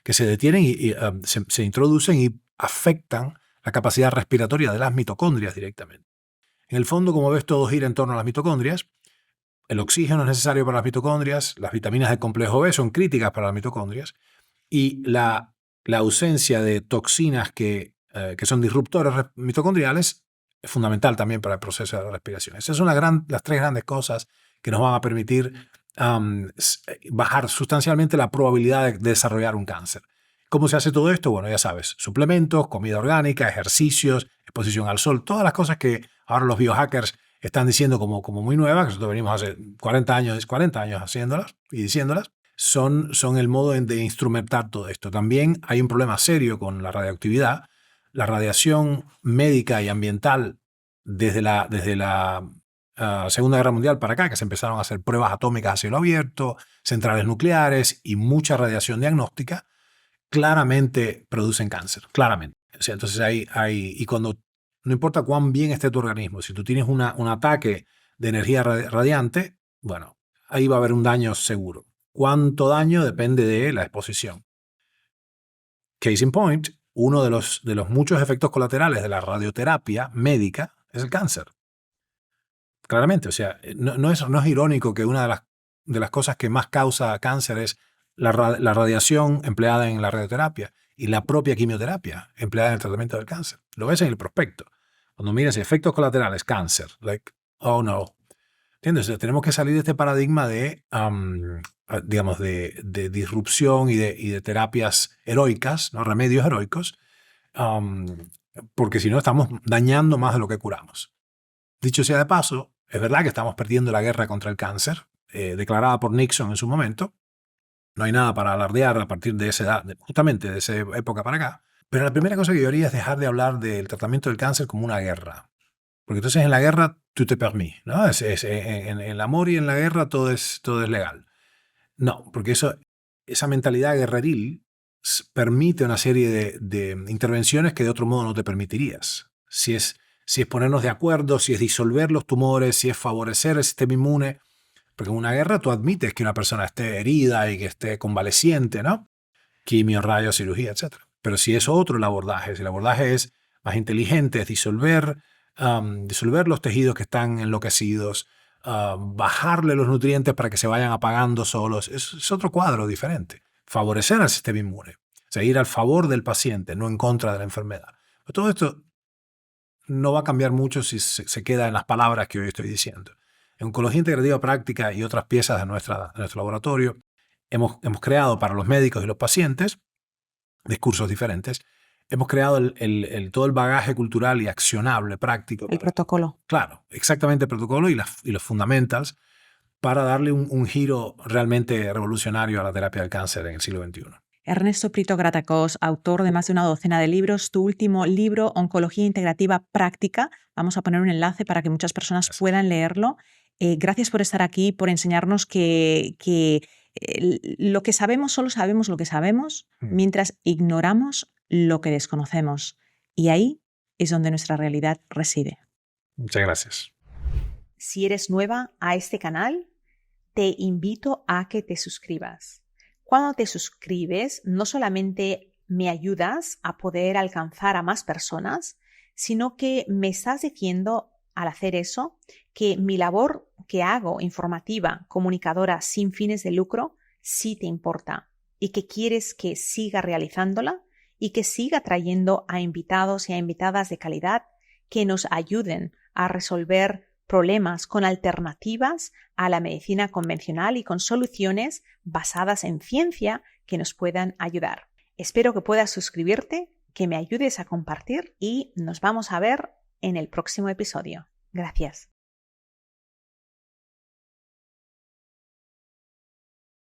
que se detienen y se introducen y afectan la capacidad respiratoria de las mitocondrias directamente. En el fondo, como ves, todo gira en torno a las mitocondrias. El oxígeno es necesario para las mitocondrias, las vitaminas del complejo B son críticas para las mitocondrias y la ausencia de toxinas que son disruptores mitocondriales es fundamental también para el proceso de la respiración. Esas son las tres grandes cosas que nos van a permitir bajar sustancialmente la probabilidad de desarrollar un cáncer. ¿Cómo se hace todo esto? Bueno, ya sabes, suplementos, comida orgánica, ejercicios, exposición al sol, todas las cosas que ahora los biohackers están diciendo como muy nuevas, que nosotros venimos hace 40 años haciéndolas y diciéndolas, son el modo de instrumentar todo esto. También hay un problema serio con la radioactividad. La radiación médica y ambiental desde la Segunda Guerra Mundial para acá, que se empezaron a hacer pruebas atómicas a cielo abierto, centrales nucleares y mucha radiación diagnóstica, claramente producen cáncer, claramente. O sea, entonces y cuando, no importa cuán bien esté tu organismo, si tú tienes un ataque de energía radiante, bueno, ahí va a haber un daño seguro. ¿Cuánto daño? Depende de la exposición. Case in point, uno de los muchos efectos colaterales de la radioterapia médica es el cáncer. Claramente, o sea, no es irónico que una de las cosas que más causa cáncer es la radiación empleada en la radioterapia y la propia quimioterapia empleada en el tratamiento del cáncer. Lo ves en el prospecto. Cuando miras efectos colaterales, cáncer, oh no. ¿Entiendes? O sea, tenemos que salir de este paradigma de disrupción y de terapias heroicas, ¿no? Remedios heroicos, porque si no estamos dañando más de lo que curamos. Dicho sea de paso, es verdad que estamos perdiendo la guerra contra el cáncer, declarada por Nixon en su momento. No hay nada para alardear a partir de esa edad, justamente de esa época para acá. Pero la primera cosa que yo haría es dejar de hablar del tratamiento del cáncer como una guerra. Porque entonces en la guerra tout est permis, ¿no? En el amor y en la guerra todo es legal. No, porque esa mentalidad guerreril permite una serie de intervenciones que de otro modo no te permitirías. Si es ponernos de acuerdo, si es disolver los tumores, si es favorecer el sistema inmune. Porque en una guerra tú admites que una persona esté herida y que esté convaleciente, ¿no? Quimio, rayos, cirugía, etc. Pero si es otro el abordaje, si el abordaje es más inteligente, es disolver los tejidos que están enloquecidos, bajarle los nutrientes para que se vayan apagando solos, es otro cuadro diferente. Favorecer al sistema inmune, o sea, ir al favor del paciente, no en contra de la enfermedad. Pero todo esto no va a cambiar mucho si se queda en las palabras que hoy estoy diciendo. En Oncología Integrativa Práctica y otras piezas de nuestro laboratorio, hemos creado para los médicos y los pacientes, discursos diferentes, hemos creado todo el bagaje cultural y accionable práctico. El protocolo. Claro, exactamente el protocolo y los fundamentals para darle un giro realmente revolucionario a la terapia del cáncer en el siglo XXI. Ernesto Prieto Gratacós, autor de más de una docena de libros. Tu último libro, Oncología Integrativa Práctica. Vamos a poner un enlace para que muchas personas puedan leerlo. Gracias por estar aquí, por enseñarnos que lo que sabemos, solo sabemos lo que sabemos, mientras ignoramos lo que desconocemos. Y ahí es donde nuestra realidad reside. Muchas gracias. Si eres nueva a este canal, te invito a que te suscribas. Cuando te suscribes, no solamente me ayudas a poder alcanzar a más personas, sino que me estás diciendo al hacer eso que mi labor que hago informativa, comunicadora sin fines de lucro, sí te importa. y que quieres que siga realizándola y que siga trayendo a invitados y a invitadas de calidad que nos ayuden a resolver problemas con alternativas a la medicina convencional y con soluciones basadas en ciencia que nos puedan ayudar. Espero que puedas suscribirte, que me ayudes a compartir y nos vamos a ver en el próximo episodio. Gracias.